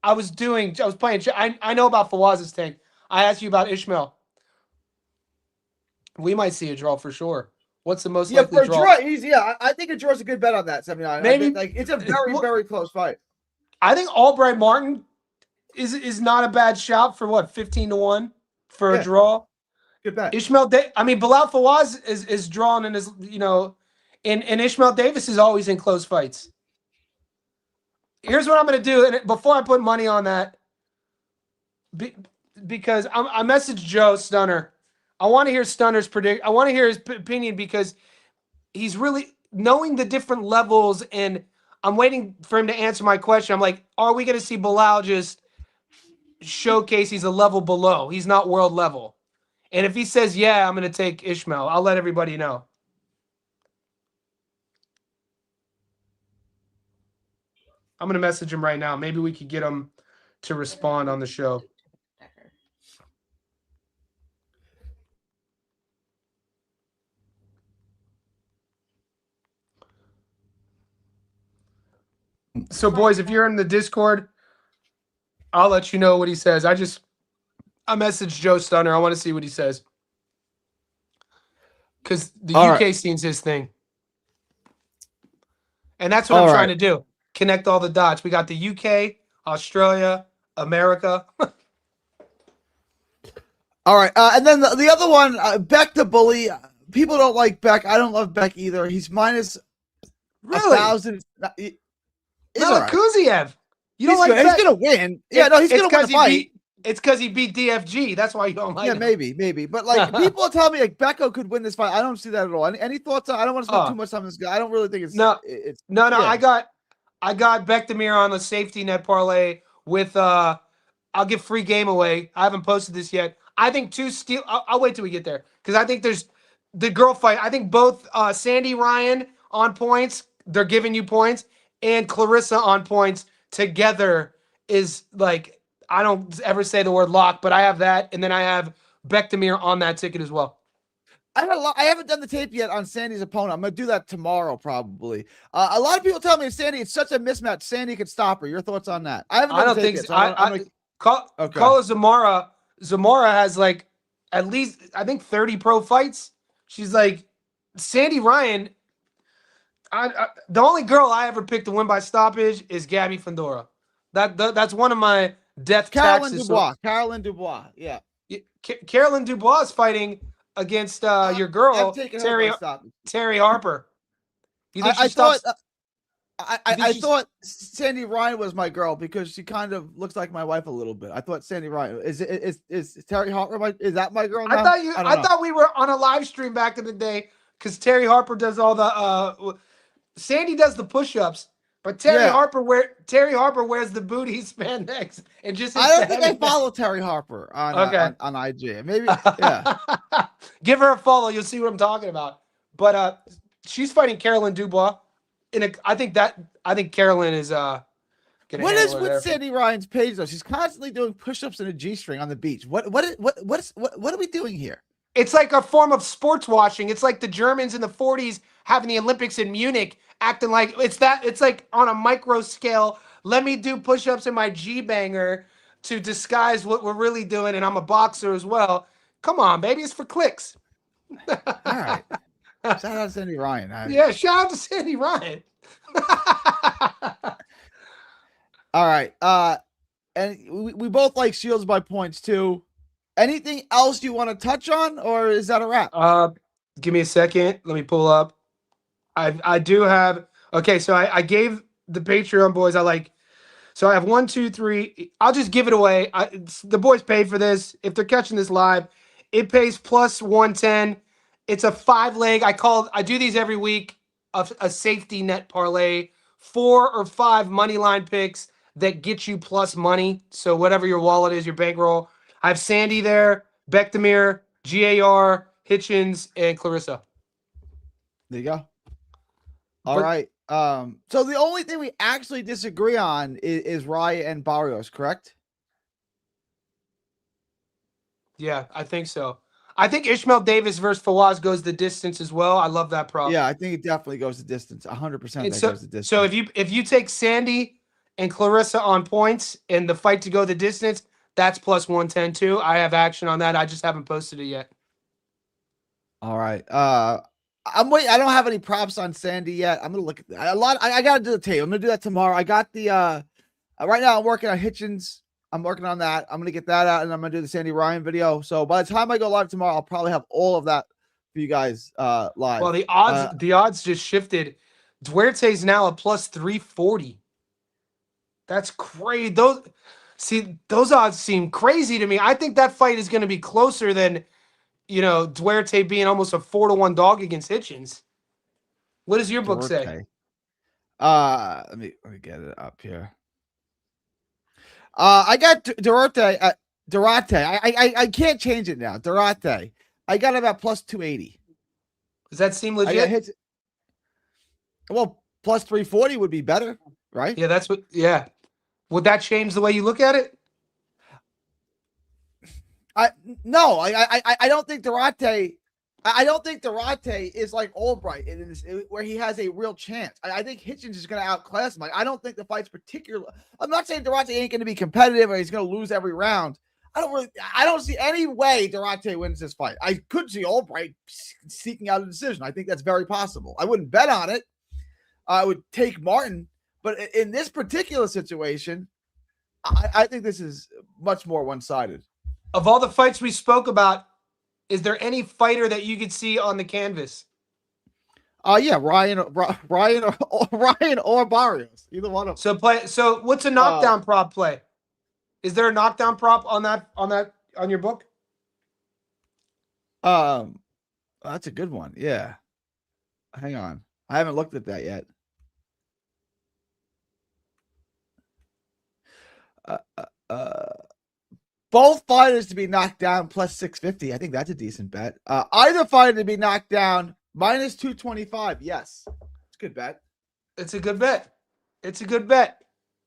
I was playing. I know about Fawaz's tank. I asked you about Ishmael. We might see a draw for sure. What's the most likely for draw? I think a draw is a good bet on that 79. Maybe like it's a very very close fight. I think Albright Martin is not a bad shout for 15-1 for a draw. Good bet. Bilal Fawaz is drawn in his and Ishmael Davis is always in close fights. Here's what I'm going to do, and before I put money on that, because I messaged Joe Stunner. I want to hear Stunner's predict. I want to hear his opinion because he's really knowing the different levels, and I'm waiting for him to answer my question. I'm like, are we going to see Bilal just showcase he's a level below? He's not world level. And if he says, yeah, I'm going to take Ishmael, I'll let everybody know. I'm going to message him right now. Maybe we could get him to respond on the show. So, boys, if you're in the Discord, I'll let you know what he says. I messaged Joe Stunner. I want to see what he says. Because the UK scene's his thing. And that's what I'm trying to do. Connect all the dots. We got the UK, Australia, America. All right. And then the other one, Beck the bully. People don't like Beck. I don't love Beck either. He's minus really? 1,000. Kuziev. You don't like Beck? He's going to win. Yeah, no, he's going to win the fight. It's because he beat DFG. That's why you don't like him. Maybe. But like people are telling me like Becco could win this fight. I don't see that at all. Any thoughts? I don't want to spend too much time on this guy. I don't really think it's no. Yeah. I got Bektemir on the safety net parlay with I'll give free game away. I haven't posted this yet. I think two steal. I'll wait till we get there because I think there's the girl fight. I think both Sandy Ryan on points. They're giving you points, and Clarissa on points together is like. I don't ever say the word lock, but I have that, and then I have Bektemir on that ticket as well. I haven't done the tape yet on Sandy's opponent. I'm going to do that tomorrow, probably. A lot of people tell me if Sandy, it's such a mismatch. Sandy could stop her. Your thoughts on that? I don't think so. Call Zamora. Zamora has like at least I think 30 pro fights. She's like Sandy Ryan. The only girl I ever picked to win by stoppage is Gabby Fandora. That's one of my death taxes. Caroline Dubois. Yeah. Caroline Dubois is fighting against your girl, Terry Harper. You think I thought Sandy Ryan was my girl because she kind of looks like my wife a little bit. I thought Sandy Ryan is Terry Harper. Is that my girl now? I thought we were on a live stream back in the day because Terry Harper does all the Sandy does the push-ups. But Yeah. Terry Harper wears the booty spandex and just I don't think I follow Terry Harper on Okay. on IG. Maybe yeah. Give her a follow. You'll see what I'm talking about. But she's fighting Carolyn Dubois. I think Carolyn is gonna What handle is her with there. Sandy Ryan's page though? She's constantly doing push-ups in a G-string on the beach. What are we doing here? It's like a form of sports washing. It's like the Germans in the 40s having the Olympics in Munich, acting like it's like on a micro scale. Let me do push-ups in my G-banger to disguise what we're really doing, and I'm a boxer as well. Come on, baby, it's for clicks. All right. Shout out to Sandy Ryan. Yeah, shout out to Sandy Ryan. All right. And we both like Shields by points too. Anything else you want to touch on, or is that a wrap? Give me a second. Let me pull up. I do have. Okay, so I gave the Patreon boys. So I have 1, 2, 3. I'll just give it away. The boys paid for this. If they're catching this live, it pays plus 110. It's a 5-leg. I do these every week. A safety net parlay, 4 or 5 money line picks that get you plus money. So whatever your wallet is, your bankroll. I have Sandy there, Bekdamir, GAR, Hitchens, and Clarissa. There you go. All right. So the only thing we actually disagree on is Raya and Barrios, correct? Yeah, I think so. I think Ishmael Davis versus Fawaz goes the distance as well. I love that prop. Yeah, I think it definitely goes the distance. 100% that goes the distance. So if you take Sandy and Clarissa on points and the fight to go the distance, that's plus 110 too. I have action on that. I just haven't posted it yet. All right. I'm waiting. I don't have any props on Sandy yet. I'm gonna look at that. I gotta do the tape. I'm gonna do that tomorrow. I got the right now I'm working on Hitchens. I'm working on that. I'm gonna get that out, and I'm gonna do the Sandy Ryan video. So by the time I go live tomorrow, I'll probably have all of that for you guys live. Well, the odds just shifted. Duarte's now a plus 340. That's crazy. Those odds seem crazy to me. I think that fight is going to be closer than, Duarte being almost a 4-1 dog against Hitchens. What does your book say? Let me get it up here. I got Duarte. I can't change it now. Duarte. I got about plus 280. Does that seem legit? Well, plus 340 would be better, right? Yeah, yeah. Would that change the way you look at it? No, I don't think Duarte. I don't think Duarte is like Albright where he has a real chance. I think Hitchens is going to outclass him. I don't think the fight's particular. I'm not saying Duarte ain't going to be competitive or he's going to lose every round. I don't see any way Duarte wins this fight. I could see Albright seeking out a decision. I think that's very possible. I wouldn't bet on it. I would take Martin, but in this particular situation, I think this is much more one-sided. Of all the fights we spoke about, is there any fighter that you could see on the canvas? Yeah, Ryan or Barrios, either one of them. So what's a knockdown prop play? Is there a knockdown prop on your book? That's a good one. Yeah. Hang on. I haven't looked at that yet. Both fighters to be knocked down plus 650. I think that's a decent bet. Either fighter to be knocked down minus 225. Yes. It's a good bet. It's a good bet. It's a good bet.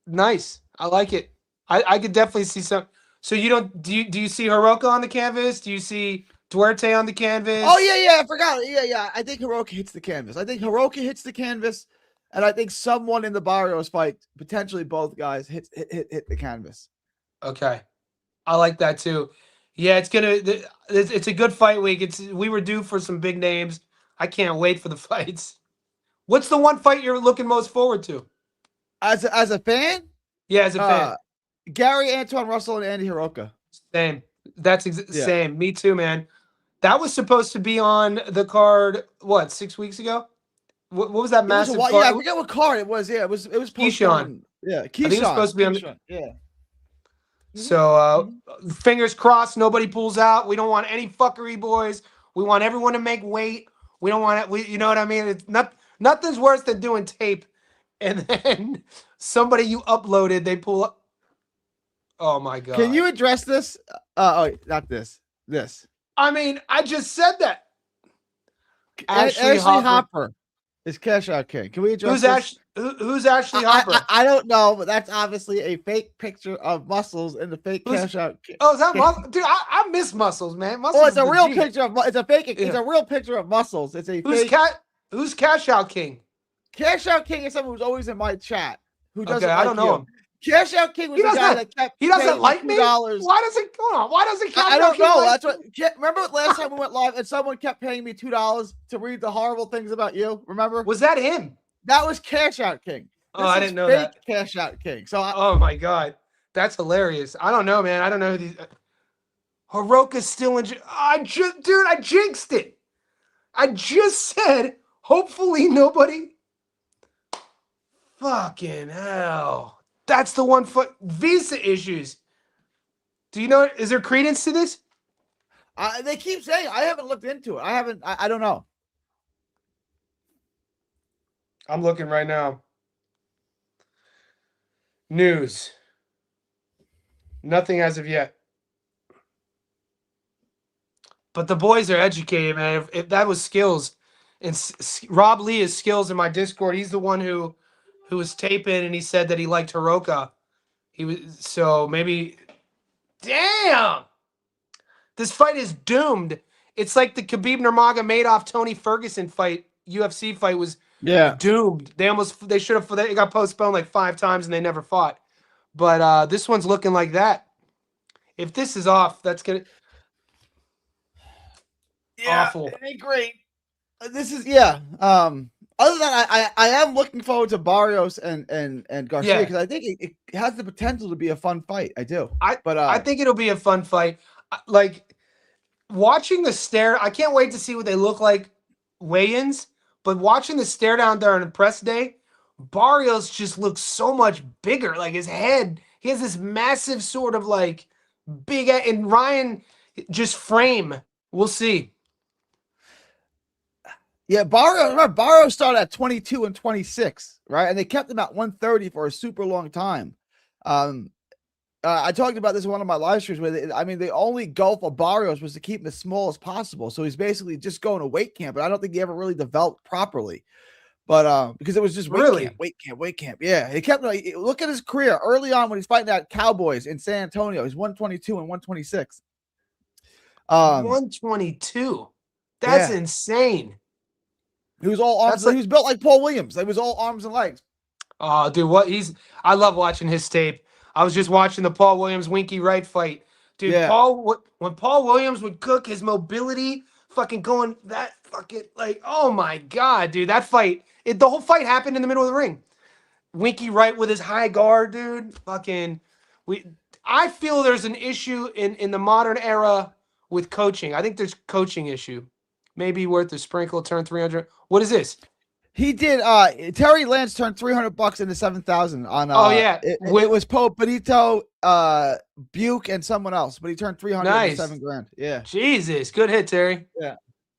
Nice. I like it. I could definitely see some. So do you see Heroka on the canvas? Do you see Duarte on the canvas? Oh yeah, I forgot. Yeah. I think Heroka hits the canvas. And I think someone in the Barrios fight, potentially both guys, hit the canvas. Okay. I like that too. Yeah, it's a good fight week. We were due for some big names. I can't wait for the fights. What's the one fight you're looking most forward to? As a fan? Yeah, as a fan. Gary, Antoine Russell, and Andy Heroka. Same. Same. Me too, man. That was supposed to be on the card, 6 weeks ago? What was that massive card? Yeah, I forget what card it was. Yeah, it was Keyshawn. Yeah, Keyshawn. I think it was supposed to be on Keyshawn. Yeah. So fingers crossed nobody pulls out. We don't want any fuckery, boys. We want everyone to make weight. We don't want it. You know what I mean? It's nothing's worse than doing tape and then somebody you uploaded, they pull up. Oh my God. Can you address this? Oh, not this. This. I mean, I just said that. Ashley Hopper is Cash Out King. Can we address this? Who's Ashley Hopper? I don't know, but that's obviously a fake picture of Muscles in the fake Cash Out King. Oh, is that Muscles? Dude, I miss Muscles, man. Muscles it's a real picture of. It's a fake. Yeah. It's a real picture of Muscles. It's a who's fake. Who's Cash Out King? Cash Out King is someone who's always in my chat. Who doesn't? Okay, I don't know him. Cash Out King was the guy that kept. He doesn't like me. $2. Why does it? Hold on. Why doesn't Cash I don't Out King know. like That's what. Remember last time we went live and someone kept paying me $2 to read the horrible things about you. Remember? Was that him? That was Cash Out King. Oh, I didn't know that. Cash Out King. So. Oh my God, that's hilarious. I don't know, man. I don't know who these. Heroka's still in. Dude, I jinxed it. I just said. Hopefully nobody. Fucking hell. That's the one foot visa issues. Do you know? Is there credence to this? They keep saying I haven't looked into it. I don't know. I'm looking right now. News. Nothing as of yet. But the boys are educated, man. If that was Skills, and Rob Lee is Skills in my Discord. He's the one who was taping, and he said that he liked Heroka. He was so maybe. Damn, this fight is doomed. It's like the Khabib Nurmagomedov Tony Ferguson fight, UFC fight was doomed. They should have. They got postponed like 5 times, and they never fought. But this one's looking like that. If this is off, that's gonna. Awful. It ain't great. This is other than that, I am looking forward to Barrios and Garcia because I think it has the potential to be a fun fight. I do. I think it'll be a fun fight. Like watching the stare, I can't wait to see what they look like weigh-ins. But watching the stare down there on the press day, Barrios just looks so much bigger. Like his head, he has this massive sort of like big, and Ryan just frame. We'll see. Yeah, Barrios started at 22 and 26, right? And they kept him at 130 for a super long time. I talked about this in one of my live streams where the only goal for Barrios was to keep him as small as possible. So he's basically just going to weight camp, but I don't think he ever really developed properly. But because it was just weight camp. Yeah, he kept look at his career early on when he's fighting at Cowboys in San Antonio. He's 122 and 126. 122. That's insane. He was all arms. He was built like Paul Williams. He was all arms and legs. Oh, dude, I love watching his tape. I was just watching the Paul Williams Winky Wright fight. Dude, when Paul Williams would cook, his mobility fucking going that fucking like, oh my God, dude, that fight, the whole fight happened in the middle of the ring. Winky Wright with his high guard, dude. I feel there's an issue in the modern era with coaching. I think there's coaching issue. Maybe worth a sprinkle, turn 300. What is this? He did. Terry Lance turned $300 into 7,000 on. It was Pope Benito, Buke, and someone else, but he turned 300 into $7,000. Yeah. Jesus, good hit, Terry. Yeah,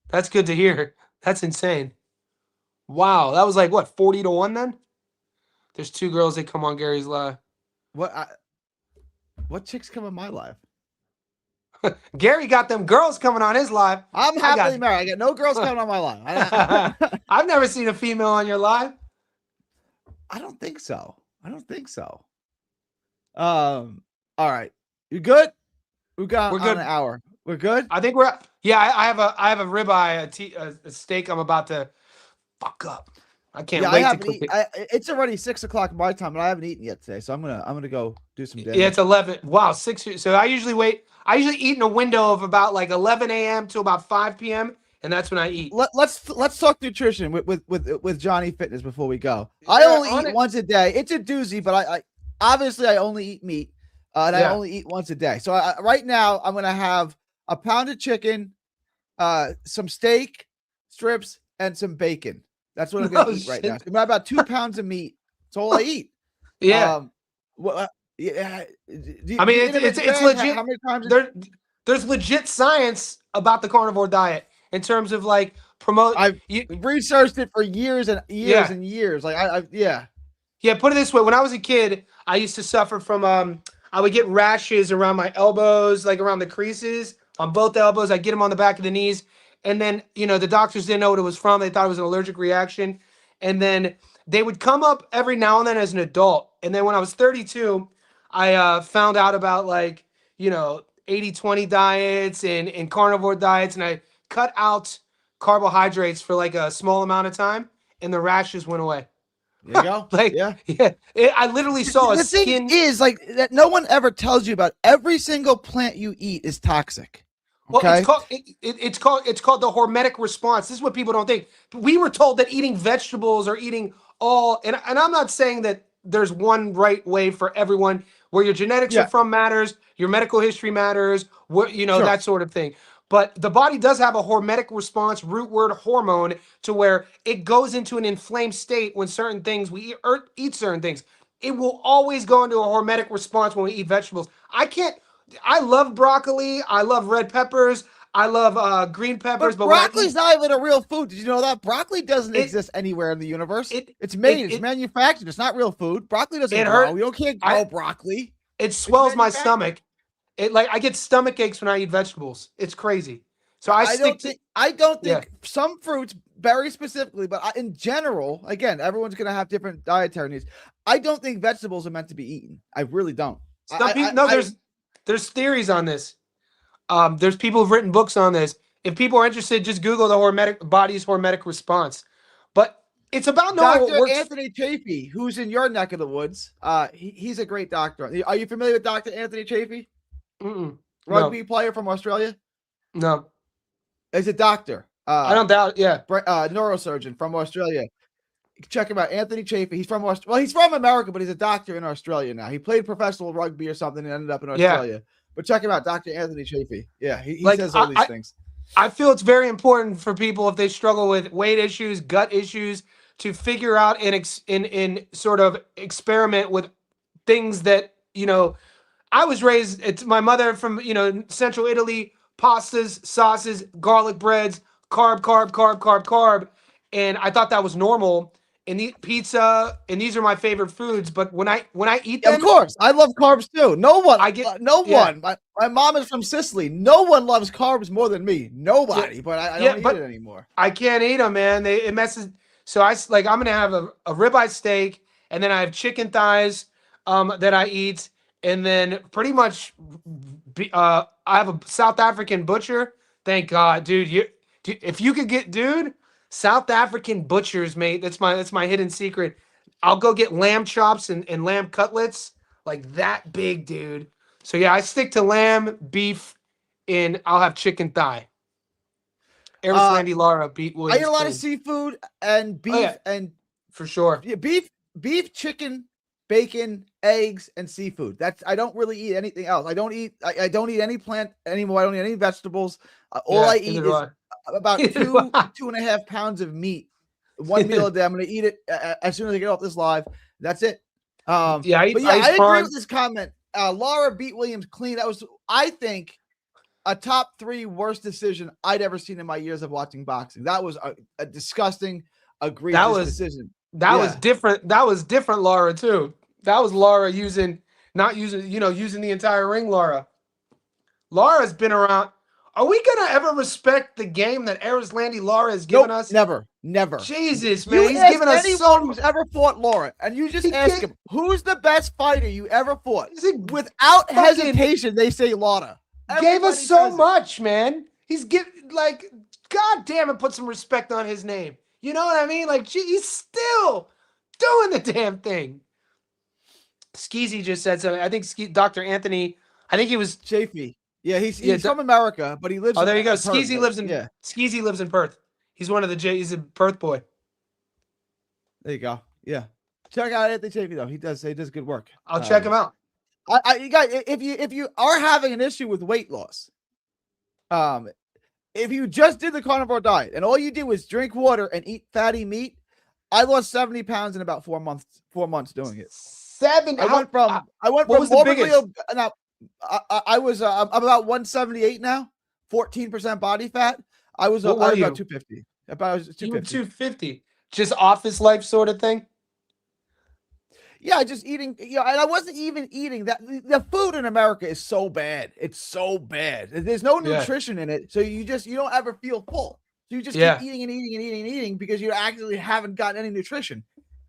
that's good to hear. That's insane. Wow, that was like what 40-1 then. There's 2 girls that come on Gary's live. What chicks come on my live? Gary got them girls coming on his live. I'm happily married. I got no girls coming on my live. I've never seen a female on your live. I don't think so. All right. You good? We're good. An hour. We're good. I think we're. Yeah, I have a ribeye, a steak. I'm about to fuck up. I can't wait to cook it. It's already 6:00 my time, and I haven't eaten yet today, so I'm gonna go do some dinner. Yeah, it's 11. Wow, 6. So I usually eat in a window of about like 11 a.m. to about 5 p.m. and that's when I eat. Let's talk nutrition with Johnny Fitness before we go. I only eat once a day. It's a doozy, but I obviously I only eat meat, and I only eat once a day. So right now I'm gonna have a pound of chicken, some steak strips, and some bacon. That's what I'm gonna eat right now. It's about 2 pounds of meat. That's all I eat. Yeah. It's legit. How many times there's legit science about the carnivore diet in terms of like promote. I've researched it for years and years and years. Like Yeah, put it this way. When I was a kid, I used to suffer from I would get rashes around my elbows, like around the creases on both elbows. I get them on the back of the knees. And then, the doctors didn't know what it was from. They thought it was an allergic reaction. And then they would come up every now and then as an adult. And then when I was 32, I found out about 80/20 diets and carnivore diets. And I cut out carbohydrates for like a small amount of time. And the rashes went away. There you go. Yeah. I literally saw a The skin. thing is, like, that no one ever tells you about. Every single plant you eat is toxic. Well, Okay? it's called the hormetic response. This is what people don't think. We were told that eating vegetables or eating and I'm not saying that there's one right way for everyone. Where your genetics are from matters, your medical history matters, that sort of thing. But the body does have a hormetic response, root word hormone, to where it goes into an inflamed state when certain things we eat, or eat certain things. It will always go into a hormetic response when we eat vegetables. I love broccoli. I love red peppers. I love green peppers. But broccoli's not even a real food. Did you know that? Broccoli doesn't exist anywhere in the universe. It's made. It's manufactured. It's not real food. Broccoli doesn't grow. You can't grow broccoli. It swells my stomach. I get stomach aches when I eat vegetables. It's crazy. So I don't think some fruits, berries specifically, but in general, again, everyone's going to have different dietary needs. I don't think vegetables are meant to be eaten. I really don't. There's theories on this. There's people who've written books on this. If people are interested, just Google the body's hormetic response. But it's about knowing what works. Dr. Anthony Chafee, who's in your neck of the woods, he's a great doctor. Are you familiar with Dr. Anthony Chafee? Rugby player from Australia? No. He's a doctor. I don't doubt. Yeah. Neurosurgeon from Australia. Check him out. Anthony Chafee. He's from Australia. Well, he's from America, but he's a doctor in Australia now. He played professional rugby or something and ended up in Australia. Yeah. But check him out, Dr. Anthony Chafee. Yeah, he says all these things. I feel it's very important for people if they struggle with weight issues, gut issues, to figure out and sort of experiment with things that, I was raised, it's my mother from, central Italy, pastas, sauces, garlic breads, carb. And I thought that was normal. And eat pizza, and these are my favorite foods. But when I eat them, of course, I love carbs too. No one. My mom is from Sicily. No one loves carbs more than me. Nobody. But I don't eat it anymore. I can't eat them, man. It messes. So I'm gonna have a ribeye steak, and then I have chicken thighs that I eat, and then pretty much I have a South African butcher. Thank God, dude. If you could get, dude. South African butchers, mate. That's my hidden secret. I'll go get lamb chops and lamb cutlets like that big, dude. So yeah, I stick to lamb, beef, and I'll have chicken thigh. Landy Lara beat Williams. I eat a lot of seafood and beef and for sure. Yeah, beef, chicken, bacon, eggs, and seafood. I don't really eat anything else. I don't eat any plant anymore. I don't eat any vegetables. All I eat is about 2.5 pounds of meat. One meal a day. I'm going to eat it as soon as I get off this live. That's it. I agree with this comment. Lara beat Williams clean. That was, I think, a top 3 worst decision I'd ever seen in my years of watching boxing. That was a disgusting, egregious decision. That was different. That was different, Lara, too. That was Lara using the entire ring, Lara. Lara's been around. Are we gonna ever respect the game that Landy Lara has given us? Never. Jesus, man, he's given us anyone who's ever fought Lara, and you just ask him, who's the best fighter you ever fought? Without hesitation, they say Lara. Gave us so much, man. He's God damn it, put some respect on his name. You know what I mean? He's still doing the damn thing. Skeezy just said something. I think Dr. Anthony. I think he was Chafee. Yeah, he's from America, but he lives. Oh, there you go. Skeezy lives in. Yeah. Skeezy lives in Perth. He's one of the He's a Perth boy. There you go. Yeah, check out Anthony Chafee though. He does good work. I'll check him out. You guys, if you are having an issue with weight loss, if you just did the carnivore diet and all you do is drink water and eat fatty meat, I lost 70 pounds in about 4 months. 4 months doing it. I went from what was the biggest? Now, I'm about 178 now, 14% body fat. I was about 250. About 250. 250. Just office life sort of thing. Yeah, just eating, and I wasn't even eating that. The food in America is so bad. It's so bad. There's no nutrition in it. So you don't ever feel full. So you just keep eating and eating and eating and eating because you actually haven't gotten any nutrition.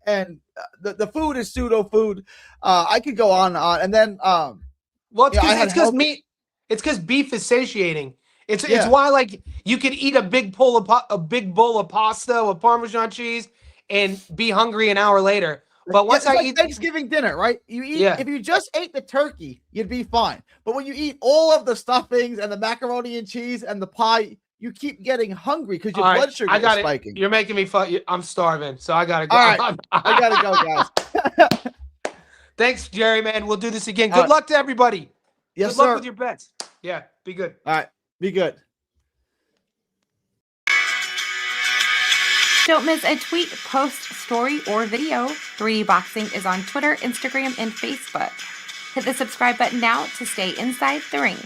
And the food is pseudo food. I could go on and on. And then, well, it's because meat. It's because beef is satiating. It's why like you could eat a big bowl of pasta with Parmesan cheese and be hungry an hour later. But once I eat Thanksgiving dinner, right? You eat if you just ate the turkey, you'd be fine. But when you eat all of the stuffings and the macaroni and cheese and the pie, you keep getting hungry because your blood sugar is spiking. You're making me I'm starving, so I gotta go. All right. I gotta go, guys. Thanks, Jerry, man. We'll do this again. Good luck to everybody. Yes, good luck with your bets. Yeah, be good. All right, be good. Don't miss a tweet, post, story, or video. 3D Boxing is on Twitter, Instagram, and Facebook. Hit the subscribe button now to stay inside the ring.